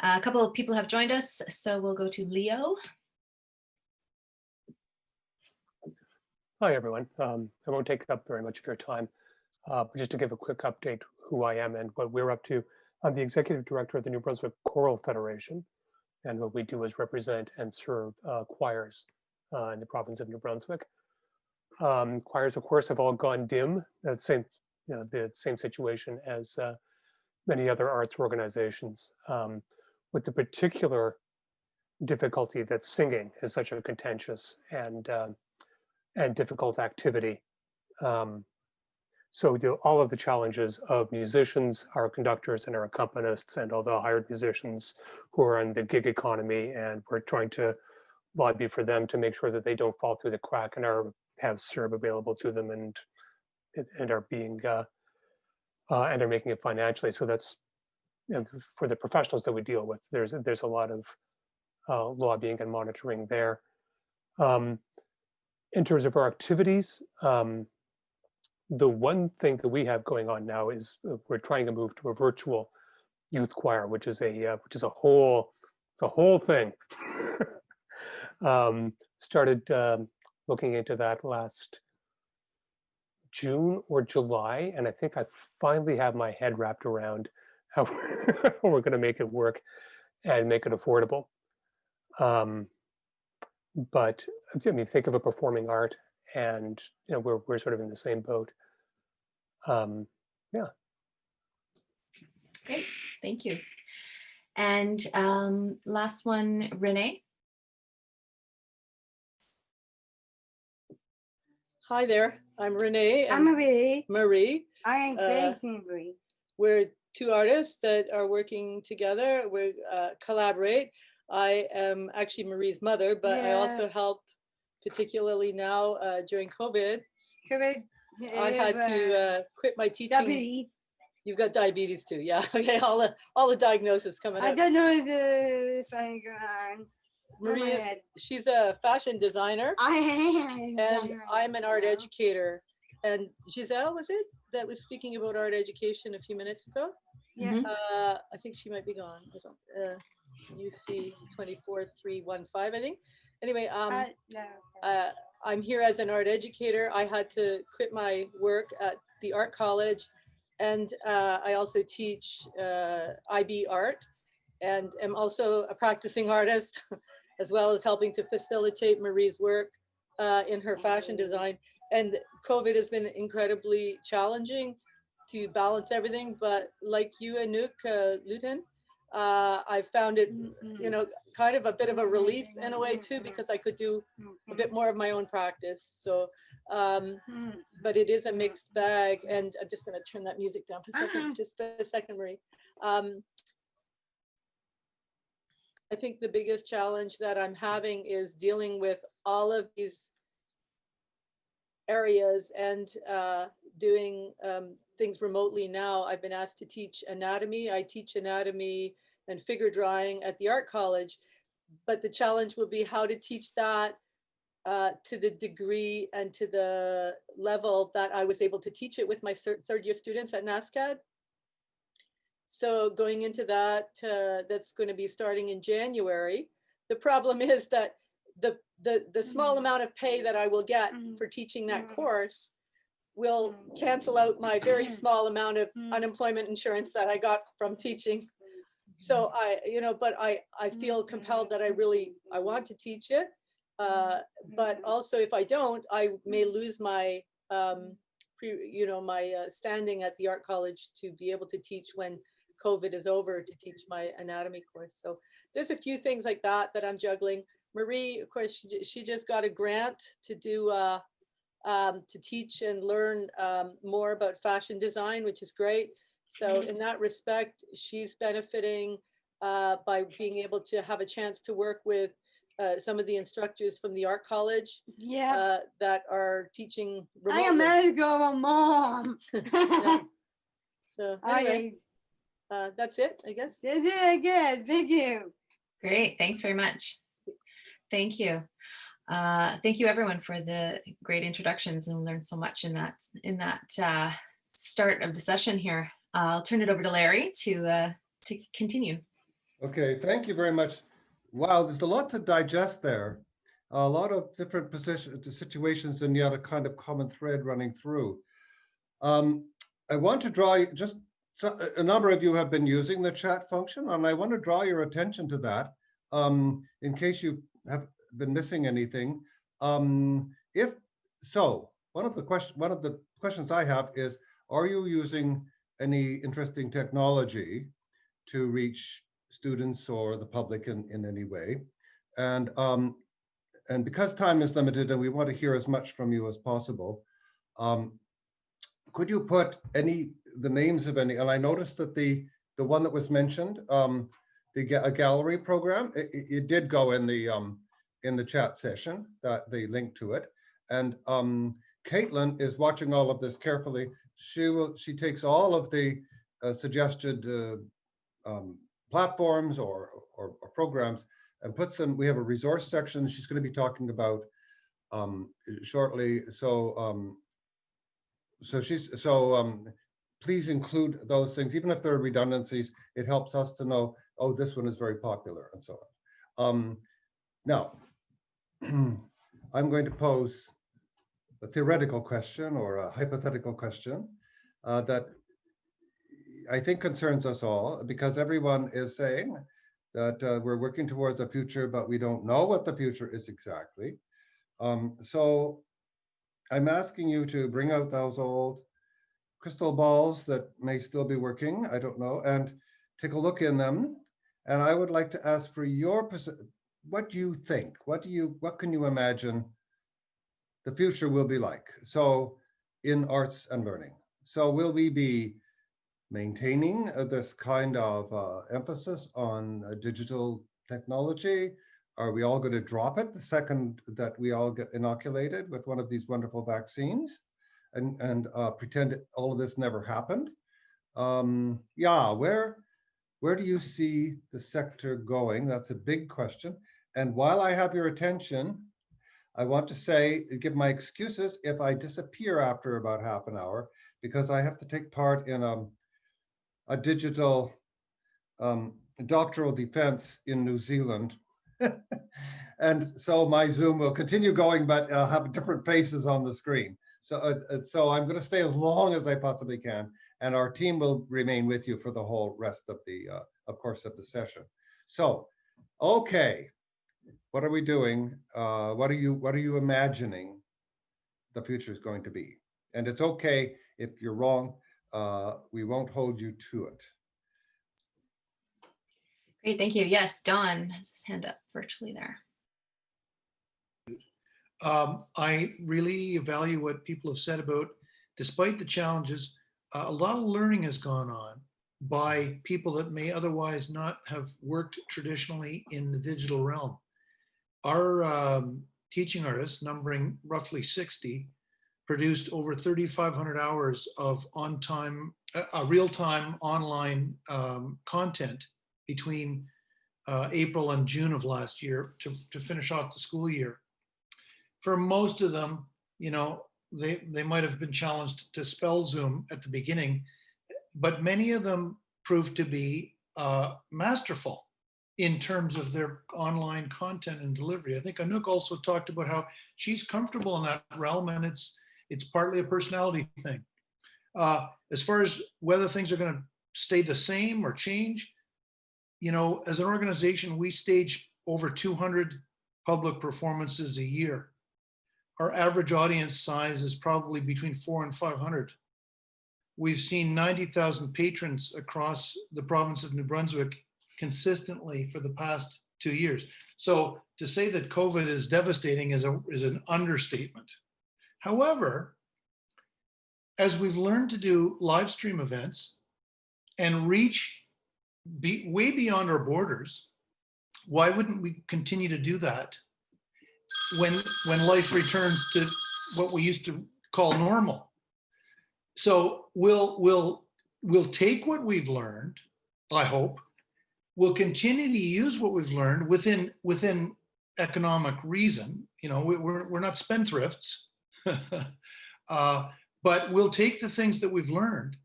A couple of people have joined us, so we'll go to Leo. Hi, everyone. I won't take up very much of your time, but just to give a quick update who I am and what we're up to. I'm the Executive Director of the New Brunswick Choral Federation, and what we do is represent and serve choirs in the province of New Brunswick. Choirs, of course, have all gone dim. The same situation as many other arts organizations, with the particular difficulty that singing is such a contentious and difficult activity. So all of the challenges of musicians, our conductors and our accompanists, and all the hired musicians who are in the gig economy, and we're trying to lobby for them to make sure that they don't fall through the crack and have CERB available to them and are being and are making it financially. So that's, you know, for the professionals that we deal with. There's a lot of lobbying and monitoring there. In terms of our activities, the one thing that we have going on now is we're trying to move to a virtual youth choir, which is a whole thing. Started looking into that last June or July, and I think I finally have my head wrapped around how we're going to make it work and make it affordable. But I mean, think of a performing art, and you know, we're sort of in the same boat. Yeah. Great, thank you. And last one, Renee. Hi there, I'm Renee. I'm Marie. Marie. I'm Marie. We're two artists that are working together. We collaborate. I am actually Marie's mother, but I also help, particularly now during COVID. I had to quit my teaching. Diabetes. You've got diabetes too, yeah. Okay, all the diagnosis coming up. I don't know if I can. Marie, she's a fashion designer. And I'm an art educator. And Giselle, was it, that was speaking about art education a few minutes ago? Yeah. I think she might be gone. I don't, UC 24315, I think. Anyway, I'm here as an art educator. I had to quit my work at the art college, and I also teach IB art, and am also a practicing artist, as well as helping to facilitate Marie's work in her fashion design. And COVID has been incredibly challenging to balance everything, but like you and Anouk Luton, I found it, you know, kind of a bit of a relief in a way too, because I could do a bit more of my own practice. So, but it is a mixed bag, and I'm just going to turn that music down for a second, just for a second, Marie. I think the biggest challenge that I'm having is dealing with all of these areas and doing things remotely now. I've been asked to teach anatomy. I teach anatomy and figure drawing at the art college, but the challenge will be how to teach that to the degree and to the level that I was able to teach it with my third year students at NASCAD. So going into that, that's going to be starting in January. The problem is that the small amount of pay that I will get for teaching that course will cancel out my very small amount of unemployment insurance that I got from teaching. So but I feel compelled that I want to teach it. But also if I don't, I may lose my, my standing at the art college to be able to teach when COVID is over, to teach my anatomy course. So there's a few things like that I'm juggling. Marie, of course, she just got a grant to do, to teach and learn more about fashion design, which is great. So in that respect, she's benefiting by being able to have a chance to work with some of the instructors from the art college that are teaching remotely. I am medical mom. So anyway, that's it, I guess. Good, thank you. Great, thanks very much. Thank you. Thank you everyone for the great introductions, and learned so much in that start of the session here. I'll turn it over to Larry to continue. Okay, thank you very much. Wow, there's a lot to digest there. A lot of different situations, and yet a kind of common thread running through. I want to draw just a number of you have been using the chat function, and I want to draw your attention to that in case you have been missing anything. If so, one of the questions I have is, are you using any interesting technology to reach students or the public in any way? And because time is limited and we want to hear as much from you as possible, could you put the names of any? And I noticed that the one that was mentioned, a gallery program, it did go in in the chat session, the link to it. And Caitlin is watching all of this carefully. She takes all of the suggested platforms or programs and puts them. We have a resource section she's going to be talking about shortly. So please include those things, even if there are redundancies. It helps us to know, oh, this one is very popular and so on. Now, I'm going to pose a theoretical question or a hypothetical question that I think concerns us all, because everyone is saying that we're working towards a future, but we don't know what the future is exactly. So I'm asking you to bring out those old crystal balls that may still be working, I don't know, and take a look in them. And I would like to ask for your, what do you think? What can you imagine the future will be like? So in arts and learning. So will we be maintaining this kind of emphasis on digital technology? Are we all going to drop it the second that we all get inoculated with one of these wonderful vaccines and pretend all of this never happened? Yeah, where do you see the sector going? That's a big question. And while I have your attention, I want to say, give my excuses if I disappear after about half an hour, because I have to take part in a digital doctoral defense in New Zealand. And so my Zoom will continue going, but I'll have different faces on the screen. So I'm going to stay as long as I possibly can, and our team will remain with you for the whole rest of the, of course, of the session. So, okay, what are we doing? What are you imagining the future is going to be? And it's okay if you're wrong. We won't hold you to it. Great, thank you. Yes, Don has his hand up virtually there. I really value what people have said about, despite the challenges, a lot of learning has gone on by people that may otherwise not have worked traditionally in the digital realm. Our teaching artists, numbering roughly 60, produced over 3,500 hours of real-time online content between April and June of last year to finish off the school year. For most of them, you know, they might have been challenged to spell Zoom at the beginning, but many of them proved to be masterful in terms of their online content and delivery. I think Anouk also talked about how she's comfortable in that realm, and it's partly a personality thing. As far as whether things are going to stay the same or change, you know, as an organization, we stage over 200 public performances a year. Our average audience size is probably between 400 and 500. We've seen 90,000 patrons across the province of New Brunswick consistently for the past 2 years. So to say that COVID is devastating is an understatement. However, as we've learned to do live stream events and reach way beyond our borders, why wouldn't we continue to do that when life returns to what we used to call normal? So we'll take what we've learned, I hope. We'll continue to use what we've learned within economic reason. You know, we're not spendthrifts, but we'll take the things that we've learned.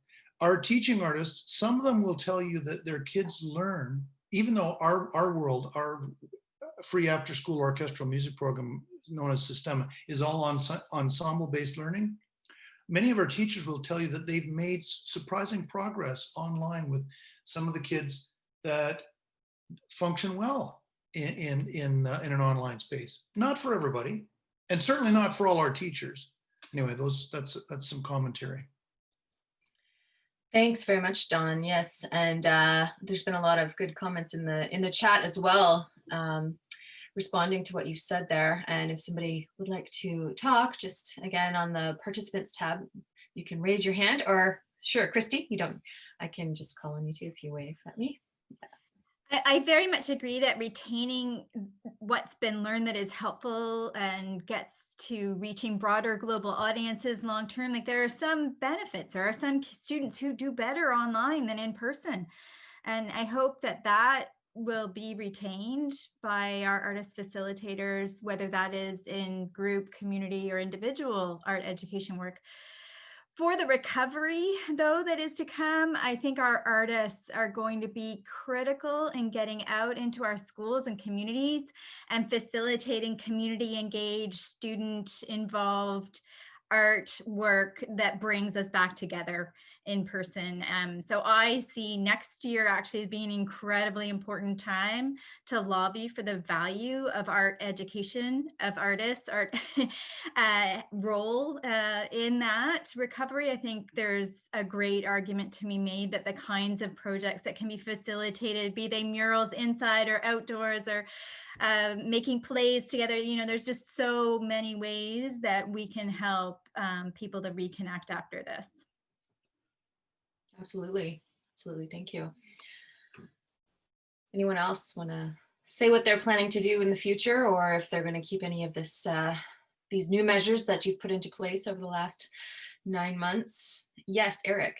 Our teaching artists, some of them will tell you that their kids learn, even though our free after-school orchestral music program known as Systema is all ensemble-based learning. Many of our teachers will tell you that they've made surprising progress online with some of the kids that function well in an online space. Not for everybody, and certainly not for all our teachers. Anyway, that's some commentary. Thanks very much, Don. Yes, and there's been a lot of good comments in the chat as well, responding to what you said there. And if somebody would like to talk, just again on the participants tab, you can raise your hand, or sure, Christy, I can just call on you too if you wave at me. I very much agree that retaining what's been learned that is helpful and gets to reaching broader global audiences long term, like there are some benefits. There are some students who do better online than in person. And I hope that that will be retained by our artist facilitators, whether that is in group, community, or individual art education work. For the recovery, though, that is to come, I think our artists are going to be critical in getting out into our schools and communities and facilitating community engaged, student involved art work that brings us back together in person. So I see next year actually being an incredibly important time to lobby for the value of art education, of artists, art role in that recovery. I think there's a great argument to be made that the kinds of projects that can be facilitated, be they murals inside or outdoors or making plays together, you know, there's just so many ways that we can help people to reconnect after this. Absolutely. Absolutely. Thank you. Anyone else want to say what they're planning to do in the future, or if they're going to keep any of this, these new measures that you've put into place over the last 9 months? Yes, Eric.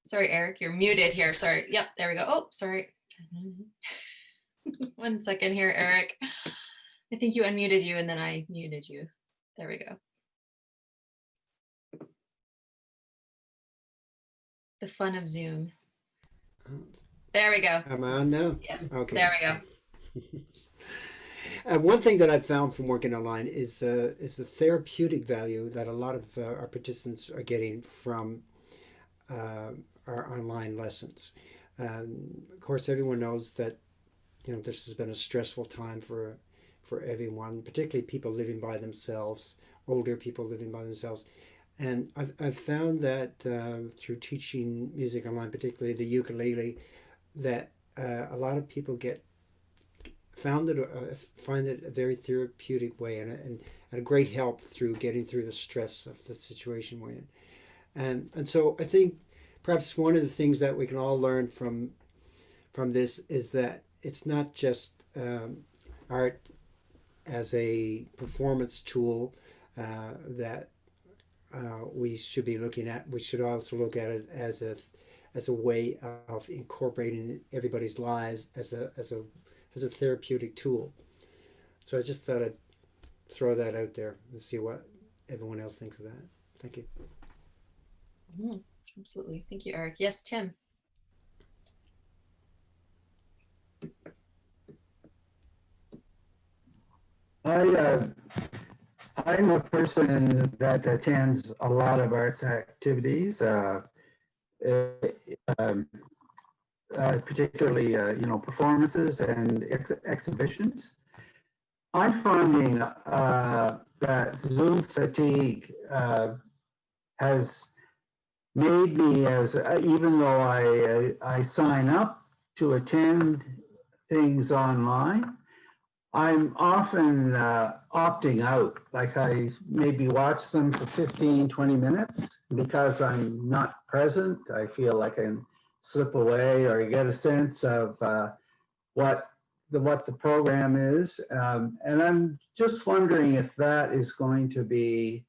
Sorry, Eric, you're muted here. Sorry. Yep, there we go. Oh, sorry. 1 second here, Eric. I think you unmuted you and then I muted you. There we go. The fun of Zoom. There we go. Am I on now? Yeah. Okay. There we go. One thing that I've found from working online is the therapeutic value that a lot of our participants are getting from our online lessons. Of course, everyone knows that, you know, this has been a stressful time for everyone, particularly people living by themselves, older people living by themselves. And I've found that through teaching music online, particularly the ukulele, that a lot of people find it a very therapeutic way and a great help through getting through the stress of the situation we're in. And so I think perhaps one of the things that we can all learn from this is that it's not just art as a performance tool that we should be looking at. We should also look at it as a way of incorporating everybody's lives as a therapeutic tool. So I just thought I'd throw that out there and see what everyone else thinks of that. Thank you. Absolutely. Thank you, Eric. Yes, Tim. I'm a person that attends a lot of arts activities, particularly performances and exhibitions. I'm finding that Zoom fatigue has made me, even though I sign up to attend things online, I'm often opting out. Like I maybe watch them for 15, 20 minutes because I'm not present. I feel like I can slip away or get a sense of what the program is. And I'm just wondering if that is going to be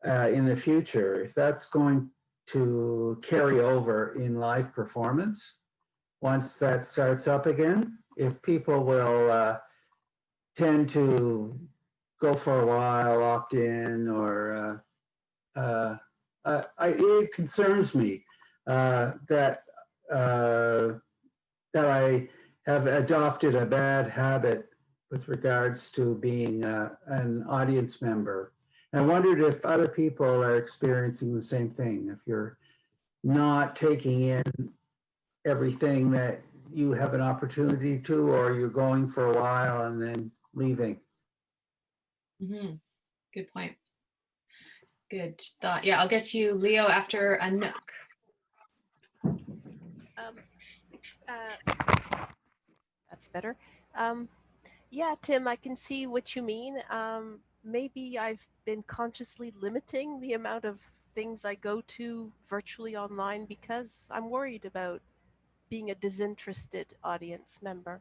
in the future, if that's going to carry over in live performance once that starts up again, if people will tend to go for a while, opt in, or it concerns me that I have adopted a bad habit with regards to being an audience member. I wondered if other people are experiencing the same thing, if you're not taking in everything that you have an opportunity to, or you're going for a while and then leaving. Good point. Good thought. Yeah, I'll get to you, Leo, after Anouk. That's better. Yeah, Tim, I can see what you mean. Maybe I've been consciously limiting the amount of things I go to virtually online because I'm worried about being a disinterested audience member.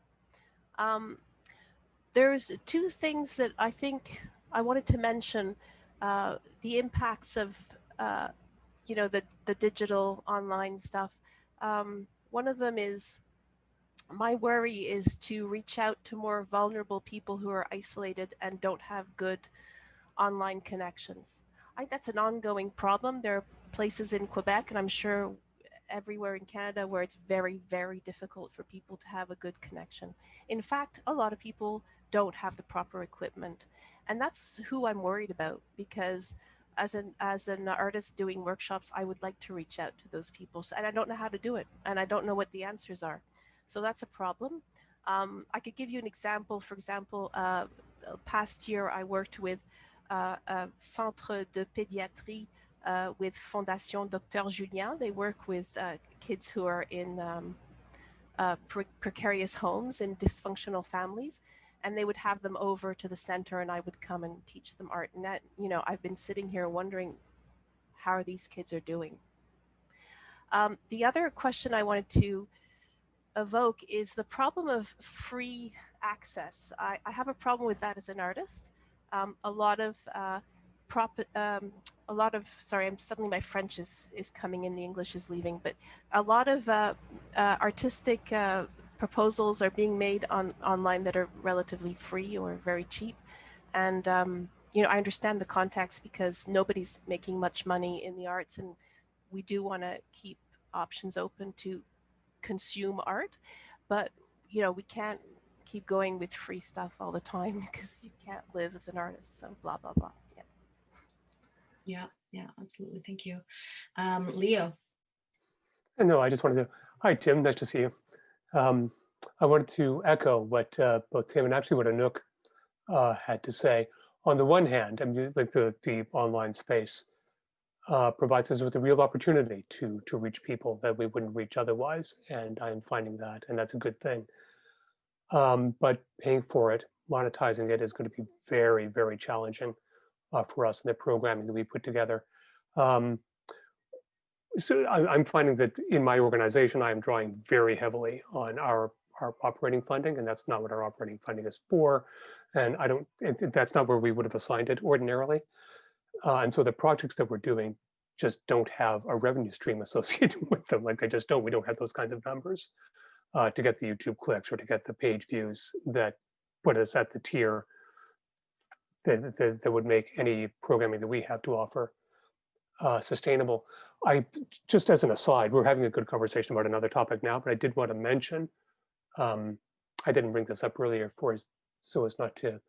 There's two things that I think I wanted to mention, the impacts of, the digital online stuff. One of them is my worry is to reach out to more vulnerable people who are isolated and don't have good online connections. I think that's an ongoing problem. There are places in Quebec, and I'm sure everywhere in Canada, where it's very, very difficult for people to have a good connection. In fact, a lot of people don't have the proper equipment. And that's who I'm worried about, because as an artist doing workshops, I would like to reach out to those people. And I don't know how to do it, and I don't know what the answers are. So that's a problem. I could give you an example. For example, past year I worked with Centre de Pédiatrie with Fondation Dr. Julien. They work with kids who are in precarious homes and dysfunctional families, and they would have them over to the center, and I would come and teach them art. And that, I've been sitting here wondering how these kids are doing. The other question I wanted to evoke is the problem of free access. I have a problem with that as an artist. Sorry, suddenly my French is coming in, the English is leaving, but a lot of artistic proposals are being made online that are relatively free or very cheap. And, I understand the context because nobody's making much money in the arts, and we do want to keep options open to consume art, but we can't keep going with free stuff all the time because you can't live as an artist. So blah blah blah. Yeah, absolutely. Thank you. Leo. No, I just wanted to. Hi, Tim. Nice to see you. I wanted to echo what both Tim and actually what Anouk had to say. On the one hand, I mean, like the online space provides us with a real opportunity to reach people that we wouldn't reach otherwise, and I'm finding that, and that's a good thing. But paying for it, monetizing it, is going to be very, very challenging for us in the programming that we put together. So I'm finding that in my organization, I am drawing very heavily on our operating funding, and that's not what our operating funding is for. And that's not where we would have assigned it ordinarily. And so the projects that we're doing just don't have a revenue stream associated with them. Like, they just don't. We don't have those kinds of numbers to get the YouTube clicks or to get the page views that put us at the tier that would make any programming that we have to offer sustainable. Just as an aside, we're having a good conversation about another topic now, but I did want to mention, I didn't bring this up earlier so as not to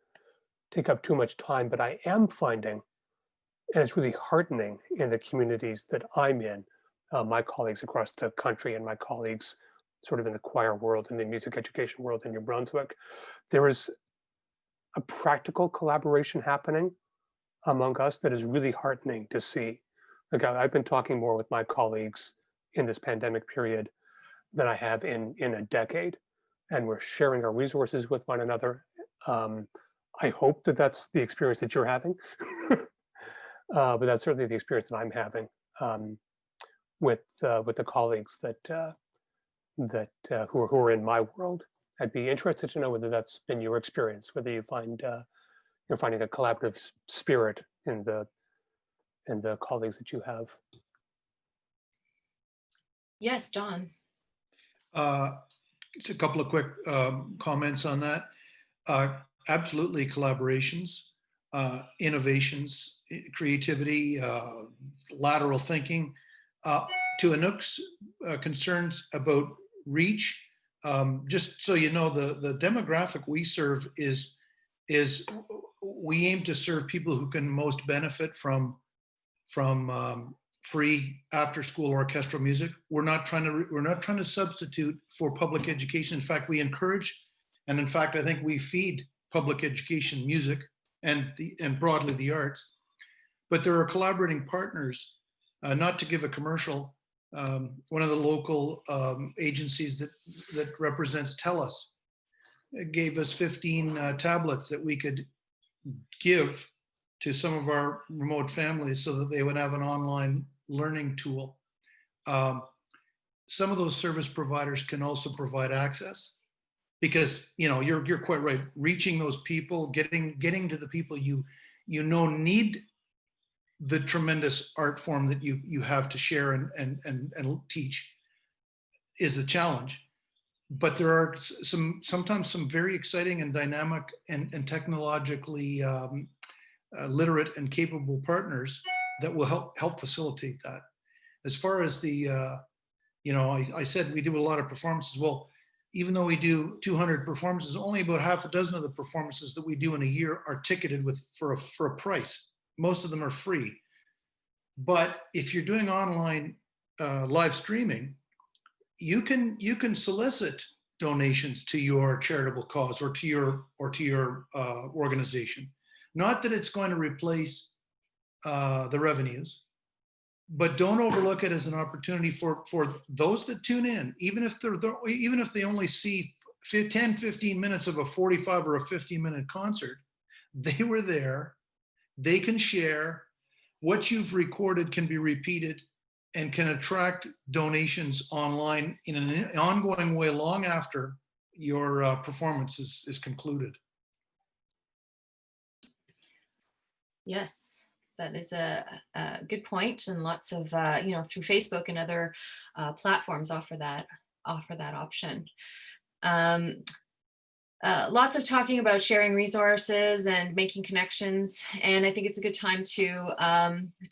take up too much time, but I am finding, and it's really heartening in the communities that I'm in, my colleagues across the country and my colleagues sort of in the choir world and the music education world in New Brunswick, there is a practical collaboration happening among us that is really heartening to see. Like, I've been talking more with my colleagues in this pandemic period than I have in a decade, and we're sharing our resources with one another. I hope that that's the experience that you're having, but that's certainly the experience that I'm having with the colleagues who are in my world. I'd be interested to know whether that's been your experience, whether you find you're finding a collaborative spirit in the colleagues that you have. Yes, Don. Just a couple of quick comments on that. Absolutely, collaborations, innovations, creativity, lateral thinking. To Anouk's concerns about reach, just so you know, the demographic we serve is we aim to serve people who can most benefit from free after-school orchestral music. We're not trying to substitute for public education. In fact, we encourage, and in fact, I think we feed public education music and broadly the arts. But there are collaborating partners. Not to give a commercial, one of the local agencies that represents TELUS gave us 15 tablets that we could give to some of our remote families so that they would have an online learning tool. Some of those service providers can also provide access, because you're quite right. Reaching those people, getting to the people you need the tremendous art form that you have to share and teach is the challenge. But there are sometimes some very exciting and dynamic and technologically literate and capable partners that will help facilitate that. As far as the, I said we do a lot of performances. Well, even though we do 200 performances, only about half a dozen of the performances that we do in a year are ticketed for a price. Most of them are free. But if you're doing online live streaming, you can solicit donations to your charitable cause or to your organization. Not that it's going to replace the revenues, but don't overlook it as an opportunity for those that tune in, even if they only see 10, 15 minutes of a 45 or a 50-minute concert. They were there. They can share. What you've recorded can be repeated and can attract donations online in an ongoing way long after your performance is concluded. Yes, that is a good point, and lots of through Facebook and other platforms offer that option. Lots of talking about sharing resources and making connections, and I think it's a good time to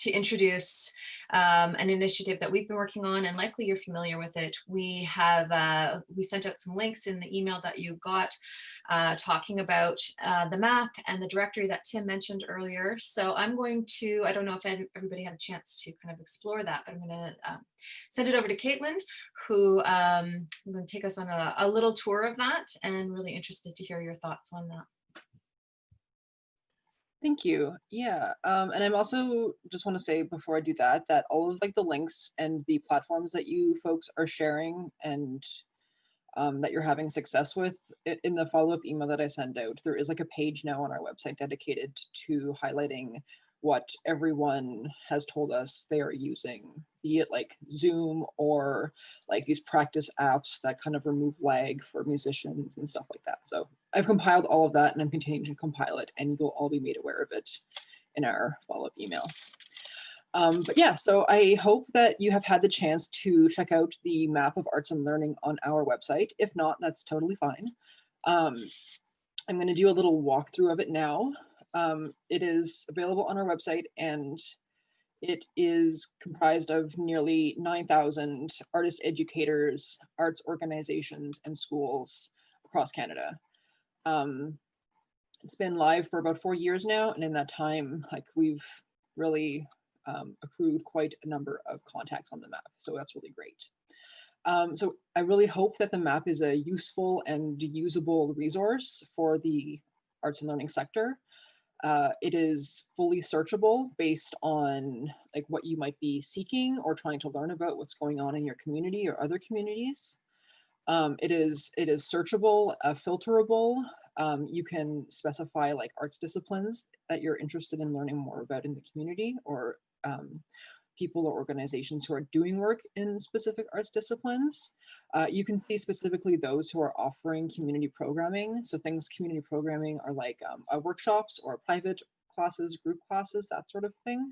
introduce an initiative that we've been working on, and likely you're familiar with it. We sent out some links in the email that you got talking about the map and the directory that Tim mentioned earlier. So I'm going to, I don't know if everybody had a chance to kind of explore that, but I'm going to send it over to Caitlin, who I'm going to take us on a little tour of that, and really interested to hear your thoughts on that. Thank you. Yeah, and I'm also just want to say before I do that all of the links and the platforms that you folks are sharing and that you're having success with, in the follow-up email that I send out, there is a page now on our website dedicated to highlighting what everyone has told us they are using, be it Zoom or these practice apps that kind of remove lag for musicians and stuff like that. So I've compiled all of that, and I'm continuing to compile it, and you'll all be made aware of it in our follow-up email. But yeah, so I hope that you have had the chance to check out the map of arts and learning on our website. If not, that's totally fine. I'm going to do a little walkthrough of it now. It is available on our website, and it is comprised of nearly 9,000 artist educators, arts organizations, and schools across Canada. It's been live for about 4 years now, and in that time, we've really accrued quite a number of contacts on the map, so that's really great. So I really hope that the map is a useful and usable resource for the arts and learning sector. It is fully searchable based on what you might be seeking or trying to learn about what's going on in your community or other communities. It is searchable, filterable. You can specify arts disciplines that you're interested in learning more about in the community, or people or organizations who are doing work in specific arts disciplines. You can see specifically those who are offering community programming. So community programming are workshops or private classes, group classes, that sort of thing.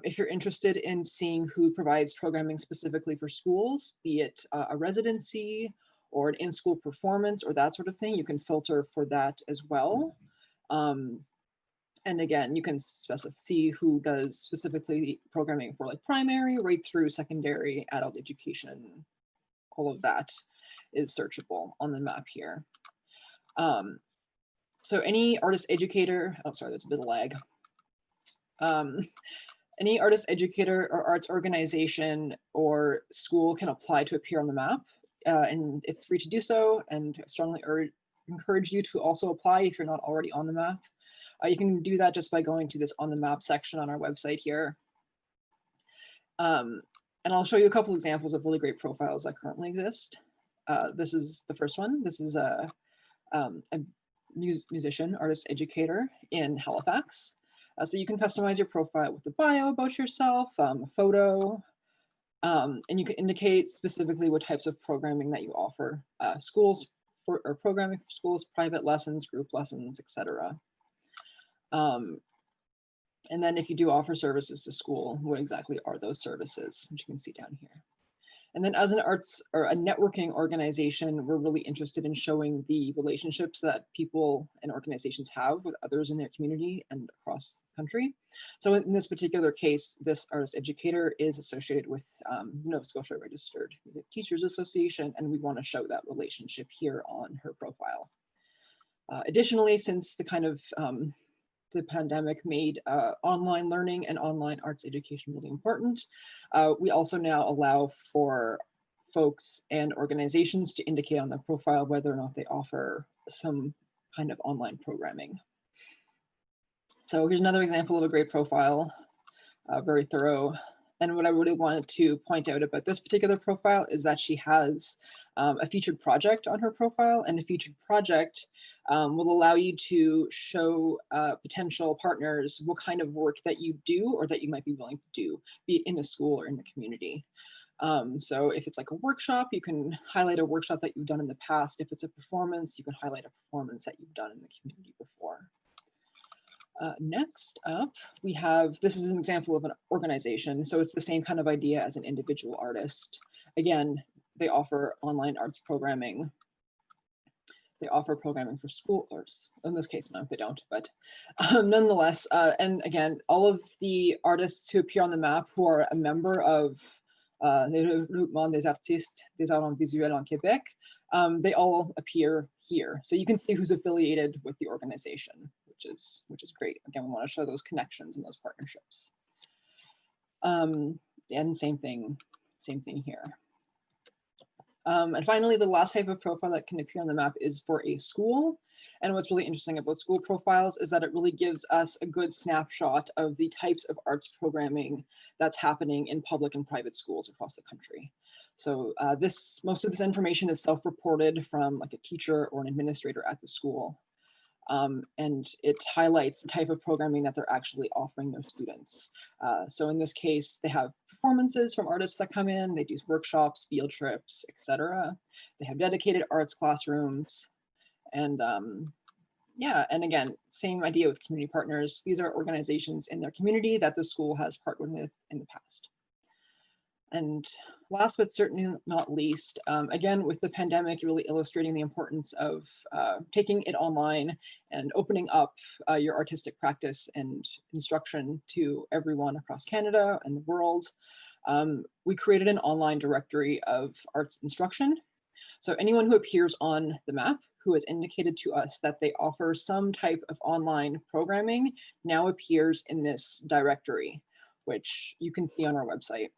If you're interested in seeing who provides programming specifically for schools, be it a residency or an in-school performance or that sort of thing, you can filter for that as well. And again, you can see who does specifically programming for primary, right through secondary, adult education. All of that is searchable on the map here. So any artist educator, oh, sorry, there's a bit of lag. Any artist educator or arts organization or school can apply to appear on the map, and it's free to do so, and I strongly encourage you to also apply if you're not already on the map. You can do that just by going to this on the map section on our website here. And I'll show you a couple examples of really great profiles that currently exist. This is the first one. This is a musician, artist, educator in Halifax. So you can customize your profile with a bio about yourself, a photo, and you can indicate specifically what types of programming that you offer, schools or programming for schools, private lessons, group lessons, etc. And then if you do offer services to school, what exactly are those services, which you can see down here. And then as an arts or a networking organization, we're really interested in showing the relationships that people and organizations have with others in their community and across the country. So in this particular case, this artist educator is associated with Nova Scotia Registered Music Teachers Association, and we want to show that relationship here on her profile. Additionally, since the kind of the pandemic made online learning and online arts education really important, we also now allow for folks and organizations to indicate on their profile whether or not they offer some kind of online programming. So here's another example of a great profile, very thorough. And what I really wanted to point out about this particular profile is that she has a featured project on her profile, and a featured project will allow you to show potential partners what kind of work that you do or that you might be willing to do, be it in a school or in the community. So if it's like a workshop, you can highlight a workshop that you've done in the past. If it's a performance, you can highlight a performance that you've done in the community before. Next up, we have, this is an example of an organization. So it's the same kind of idea as an individual artist. Again, they offer online arts programming. They offer programming for schoolers. In this case, no, they don't, but nonetheless, and again, all of the artists who appear on the map who are a member of le Regroupement des Artistes des Arts Visuels en Québec, they all appear here. So you can see who's affiliated with the organization, which is great. Again, we want to show those connections and those partnerships. And same thing here. And finally, the last type of profile that can appear on the map is for a school. And what's really interesting about school profiles is that it really gives us a good snapshot of the types of arts programming that's happening in public and private schools across the country. So most of this information is self-reported from like a teacher or an administrator at the school. And it highlights the type of programming that they're actually offering their students. So in this case, they have performances from artists that come in, they do workshops, field trips, etc. They have dedicated arts classrooms. And yeah, and again, same idea with community partners. These are organizations in their community that the school has partnered with in the past. And last but certainly not least, again, with the pandemic really illustrating the importance of taking it online and opening up your artistic practice and instruction to everyone across Canada and the world, we created an online directory of arts instruction. So anyone who appears on the map who has indicated to us that they offer some type of online programming now appears in this directory, which you can see on our website.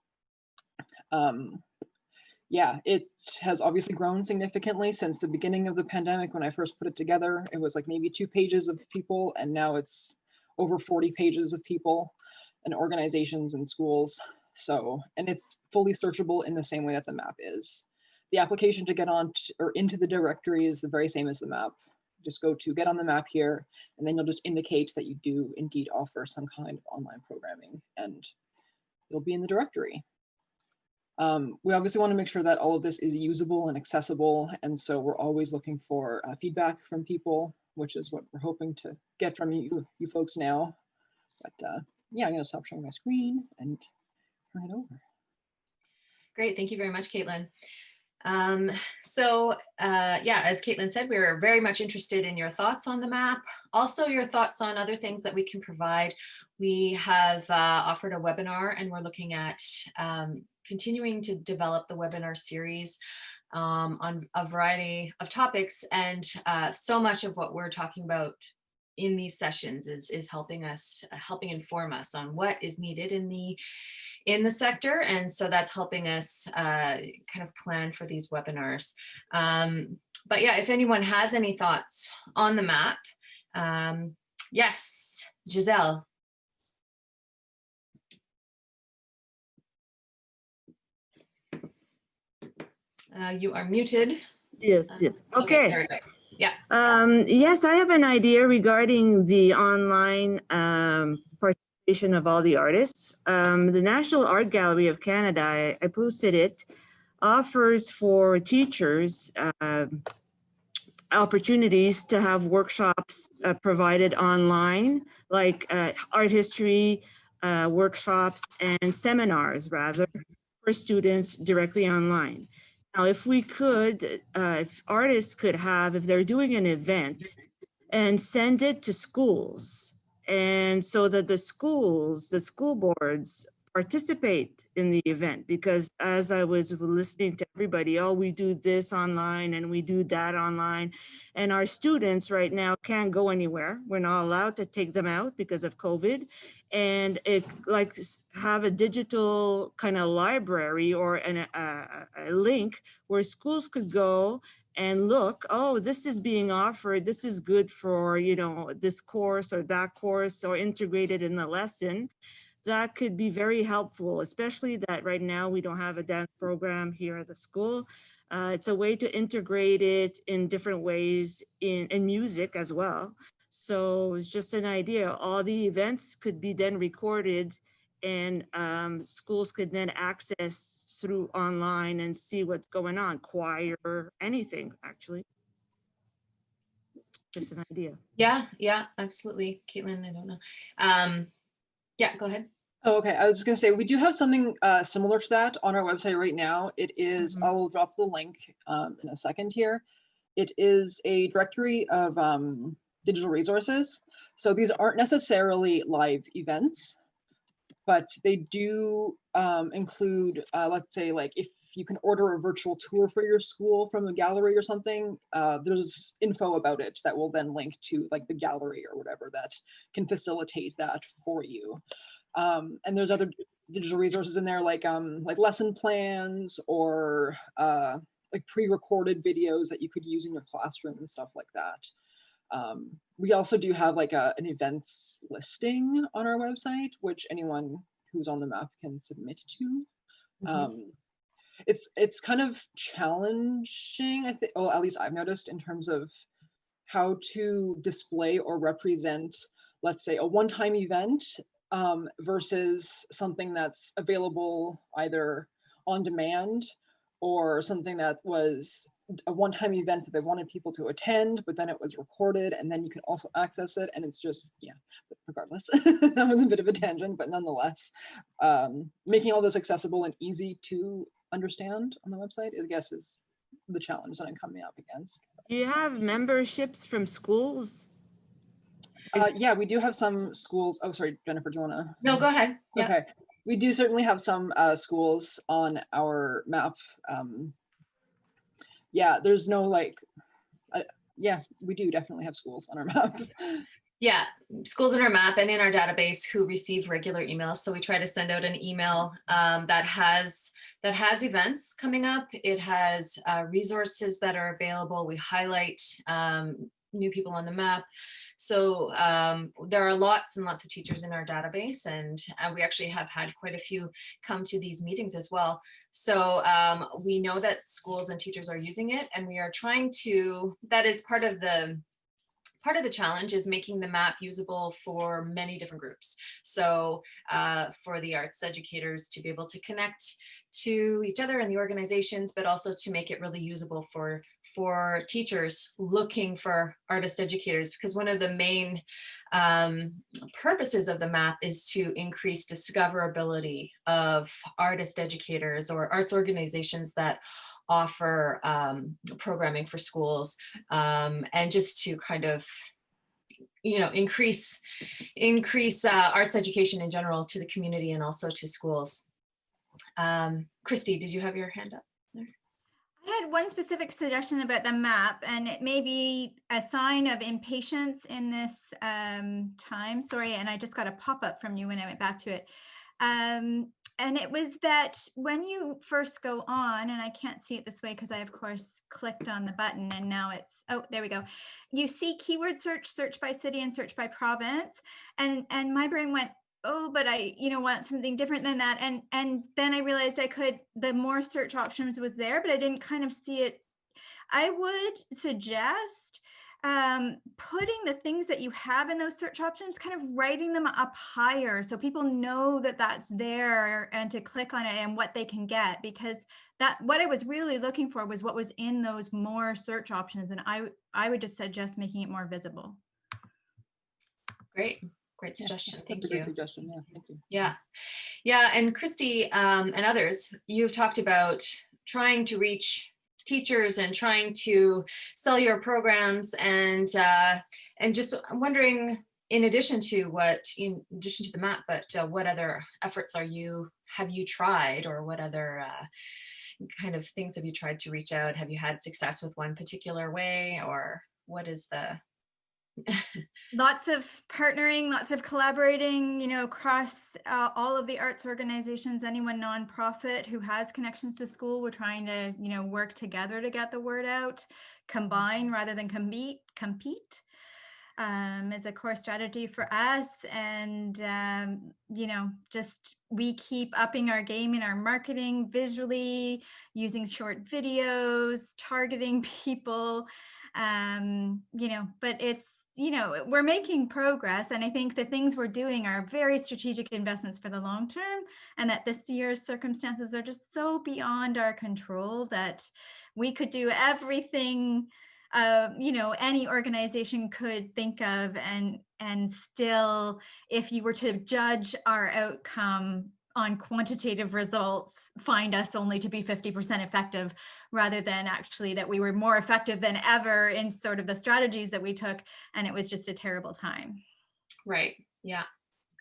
Yeah, it has obviously grown significantly since the beginning of the pandemic. When I first put it together, it was like maybe 2 pages of people, and now it's over 40 pages of people and organizations and schools. So, and it's fully searchable in the same way that the map is. The application to get on or into the directory is the very same as the map. Just go to get on the map here, and then you'll just indicate that you do indeed offer some kind of online programming, and you'll be in the directory. We obviously want to make sure that all of this is usable and accessible, and so we're always looking for feedback from people, which is what we're hoping to get from you folks now. But yeah, I'm going to stop sharing my screen and turn it over. Great, thank you very much, Caitlin. Yeah, as Caitlin said, we're very much interested in your thoughts on the map, also your thoughts on other things that we can provide. We have offered a webinar, and we're looking at continuing to develop the webinar series on a variety of topics, and so much of what we're talking about in these sessions is helping inform us on what is needed in the sector, and so that's helping us kind of plan for these webinars. But yeah, if anyone has any thoughts on the map, yes, Giselle. You are muted. Yes, yes. Okay. There we go. Yeah. Yes, I have an idea regarding the online participation of all the artists. The National Art Gallery of Canada, I posted it, offers for teachers opportunities to have workshops provided online, like art history workshops and seminars, rather, for students directly online. Now, if we could, if artists could have, if they're doing an event, and send it to schools, and so that the schools, the school boards participate in the event, because as I was listening to everybody, oh, we do this online and we do that online, and our students right now can't go anywhere. We're not allowed to take them out because of COVID, and it like have a digital kind of library or a link where schools could go and look, oh, this is being offered, this is good for, you know, this course or that course, or integrated in the lesson. That could be very helpful, especially that right now we don't have a dance program here at the school. It's a way to integrate it in different ways in music as well. So it's just an idea. All the events could be then recorded, and schools could then access through online and see what's going on, choir, anything actually. Just an idea. Yeah, absolutely. Caitlin, I don't know. Yeah, go ahead. Oh, okay. I was just going to say, we do have something similar to that on our website right now. It is, I will drop the link in a second here. It is a directory of digital resources. So these aren't necessarily live events, but they do include, let's say, like if you can order a virtual tour for your school from a gallery or something, there's info about it that will then link to like the gallery or whatever that can facilitate that for you. And there's other digital resources in there like lesson plans or like pre-recorded videos that you could use in your classroom and stuff like that. We also do have like an events listing on our website, which anyone who's on the map can submit to. It's kind of challenging, I think, well, at least I've noticed, in terms of how to display or represent, let's say, a one-time event versus something that's available either on demand or something that was a one-time event that they wanted people to attend, but then it was recorded and then you can also access it. And it's just, yeah, but regardless, that was a bit of a tangent, but nonetheless, making all this accessible and easy to understand on the website, I guess, is the challenge that I'm coming up against. Do you have memberships from schools? Yeah, we do have some schools. Oh, sorry, Jennifer, do you want to? No, go ahead. Yeah. Okay. We do certainly have some schools on our map. Yeah, there's no like, yeah, we do definitely have schools on our map. Yeah, schools in our map and in our database who receive regular emails. So we try to send out an email that has events coming up. It has resources that are available. We highlight new people on the map. So there are lots and lots of teachers in our database, and we actually have had quite a few come to these meetings as well. So we know that schools and teachers are using it, and we are trying to, that is part of the challenge, is making the map usable for many different groups. So for the arts educators to be able to connect to each other and the organizations, but also to make it really usable for teachers looking for artist educators, because one of the main purposes of the map is to increase discoverability of artist educators or arts organizations that offer programming for schools, and just to kind of, you know, increase arts education in general to the community and also to schools. Christy, did you have your hand up there? I had one specific suggestion about the map, and it may be a sign of impatience in this time. Sorry, and I just got a pop-up from you when I went back to it. And it was that when you first go on, and I can't see it this way because I, of course, clicked on the button and now it's, oh, there we go. You see keyword search, search by city and search by province. And my brain went, oh, but I, you know, want something different than that. And then I realized I could, the more search options was there, but I didn't kind of see it I would suggest putting the things that you have in those search options, kind of writing them up higher so people know that that's there and to click on it and what they can get, because that what I was really looking for was what was in those more search options, and I would just suggest making it more visible. Great suggestion. That's Thank a great you. suggestion. Yeah, thank you. Yeah. And Christy and others, you've talked about trying to reach teachers and trying to sell your programs, and just wondering, in addition to the map, but what other efforts have you tried, or what other kind of things have you tried to reach out? Have you had success with one particular way, or what is the Lots of partnering, lots of collaborating, across all of the arts organizations, anyone nonprofit who has connections to school. We're trying to, work together to get the word out, combine rather than compete. Is a core strategy for us. And, just we keep upping our game in our marketing visually, using short videos, targeting people, but it's, we're making progress. And I think the things we're doing are very strategic investments for the long term, and that this year's circumstances are just so beyond our control that we could do everything any organization could think of, and still, if you were to judge our outcome on quantitative results, find us only to be 50% effective, rather than actually that we were more effective than ever in sort of the strategies that we took, and it was just a terrible time. Right. Yeah.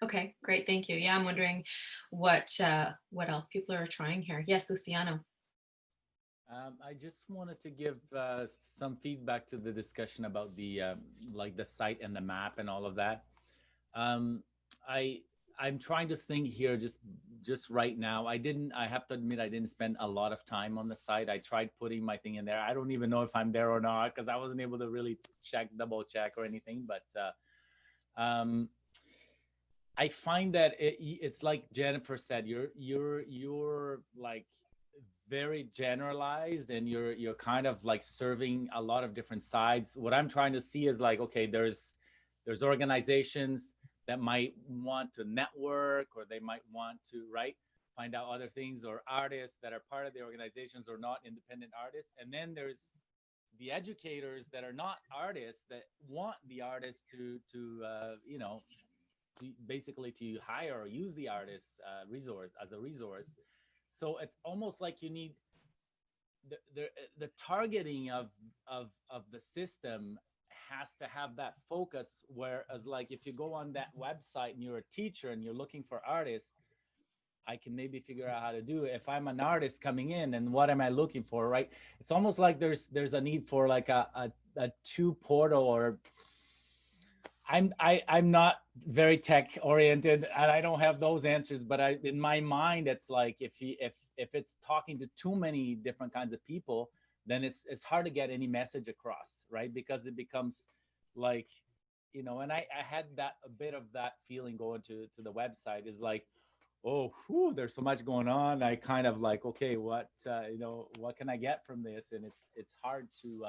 Okay, great. Thank you. Yeah, I'm wondering what else people are trying here. Yes, Luciano. I just wanted to give some feedback to the discussion about the the site and the map and all of that. I'm trying to think here just right now. I have to admit, I didn't spend a lot of time on the site. I tried putting my thing in there. I don't even know if I'm there or not, because I wasn't able to really double check or anything. But I find that it's like Jennifer said, you're like very generalized, and you're kind of like serving a lot of different sides. What I'm trying to see is like, okay, there's organizations that might want to network, or they might want to find out other things, or artists that are part of the organizations or not independent artists. And then there's the educators that are not artists that want the artists to basically to hire or use the artist's resource as a resource. So it's almost like you need the targeting of the system has to have that focus. Whereas like if you go on that website and you're a teacher and you're looking for artists, I can maybe figure out how to do it. If I'm an artist coming in, and what am I looking for, right? It's almost like there's a need for like a two portal, or I'm not very tech oriented, and I don't have those answers, but in my mind, it's like if it's talking to too many different kinds of people, then it's hard to get any message across, right? Because it becomes like, and I had a bit of that feeling going to the website, is like, oh, there's so much going on. I kind of like, okay, what can I get from this? And it's hard to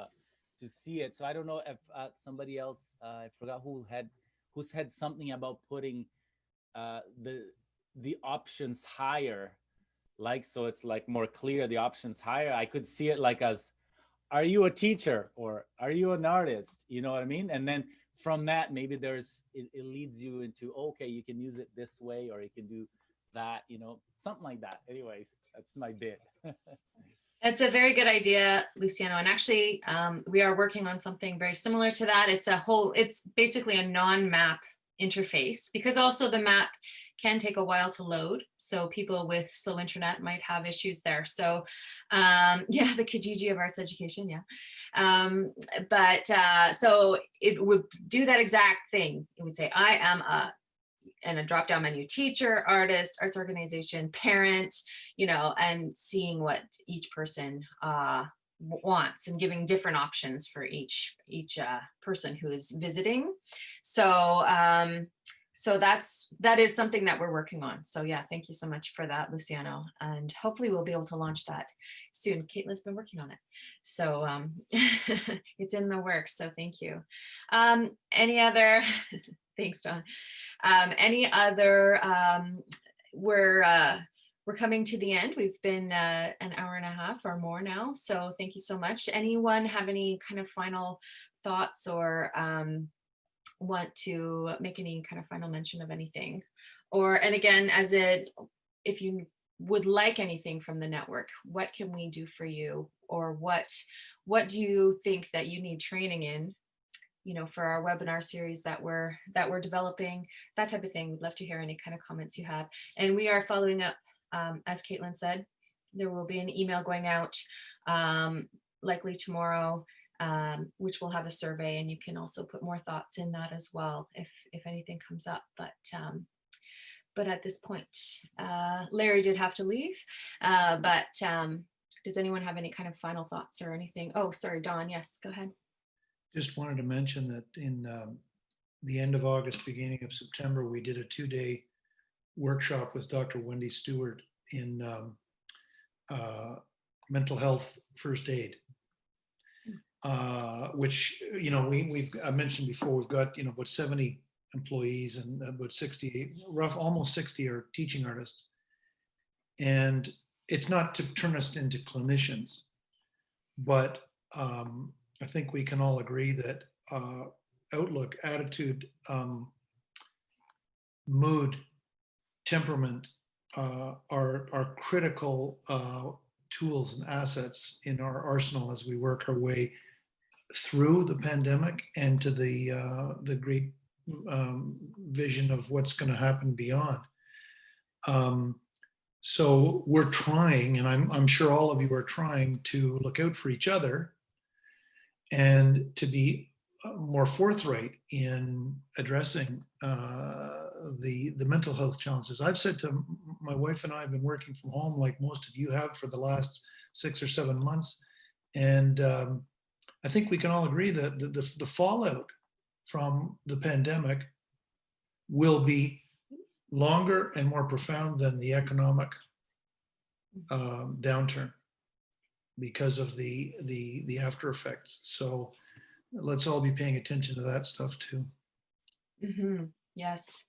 see it. So I don't know if somebody else, I forgot who said something about putting the options higher, like, so it's like more clear, the options higher. I could see it like as, are you a teacher or are you an artist? You know what I mean? And then from that, maybe it leads you into, okay, you can use it this way, or you can do that, something like that. Anyways, that's my bit. That's a very good idea, Luciano. And actually, we are working on something very similar to that. It's basically a non-map interface, because also the map can take a while to load. So people with slow internet might have issues there. So yeah, the Kijiji of arts education, yeah. So it would do that exact thing. It would say, I am and a drop-down menu, teacher, artist, arts organization, parent, and seeing what each person wants, and giving different options for each person who is visiting. So So that is something that we're working on. So yeah, thank you so much for that, Luciano. And hopefully we'll be able to launch that soon. Caitlin's been working on it. So it's in the works. So thank you. Any other, thanks, Don. Any other, we're coming to the end. We've been an hour and a half or more now. So thank you so much. Anyone have any kind of final thoughts or want to make any kind of final mention of anything? And again, if you would like anything from the network, what can we do for you? Or what do you think that you need training in, for our webinar series that we're developing, that type of thing? We'd love to hear any kind of comments you have. And we are following up, as Caitlin said, there will be an email going out likely tomorrow, which will have a survey, and you can also put more thoughts in that as well if anything comes up. But at this point, Larry did have to leave. But does anyone have any kind of final thoughts or anything? Oh, sorry, Don. Yes, go ahead. Just wanted to mention that in the end of August, beginning of September, we did a 2-day workshop with Dr. Wendy Stewart in mental health first aid, which, I mentioned before, we've got, about 70 employees and about 60, almost 60 are teaching artists. And it's not to turn us into clinicians, but I think we can all agree that outlook, attitude, mood, temperament are critical tools and assets in our arsenal as we work our way through the pandemic and to the great vision of what's going to happen beyond. So we're trying, and I'm sure all of you are trying to look out for each other and to be more forthright in addressing the mental health challenges. I've said to my wife and I have been working from home like most of you have for the last 6 or 7 months. And I think we can all agree that the fallout from the pandemic will be longer and more profound than the economic downturn because of the after effects. So let's all be paying attention to that stuff too. Mm-hmm. Yes,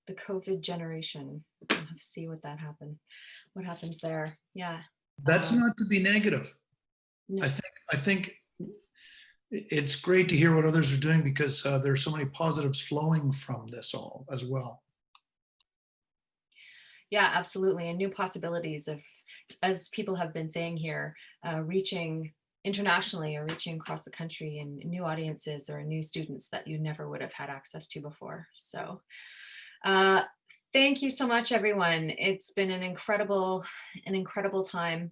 the COVID generation. We'll have to see what happens there. Yeah. That's not to be negative. No. I think it's great to hear what others are doing because there's so many positives flowing from this all as well. Yeah, absolutely. And new possibilities of, as people have been saying here, reaching internationally or reaching across the country and new audiences or new students that you never would have had access to before. So thank you so much, everyone. It's been an incredible time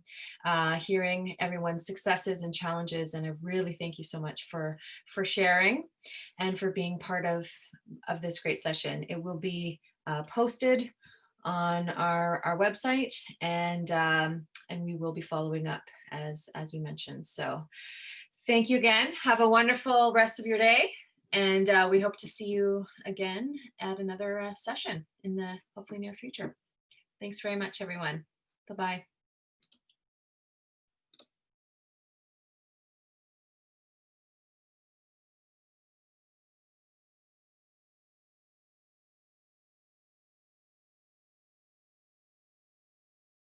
hearing everyone's successes and challenges. And I really thank you so much for sharing and for being part of this great session. It will be posted on our website, and we will be following up as we mentioned. So thank you again. Have a wonderful rest of your day, and we hope to see you again at another session in the hopefully near future. Thanks very much, everyone. Bye-bye.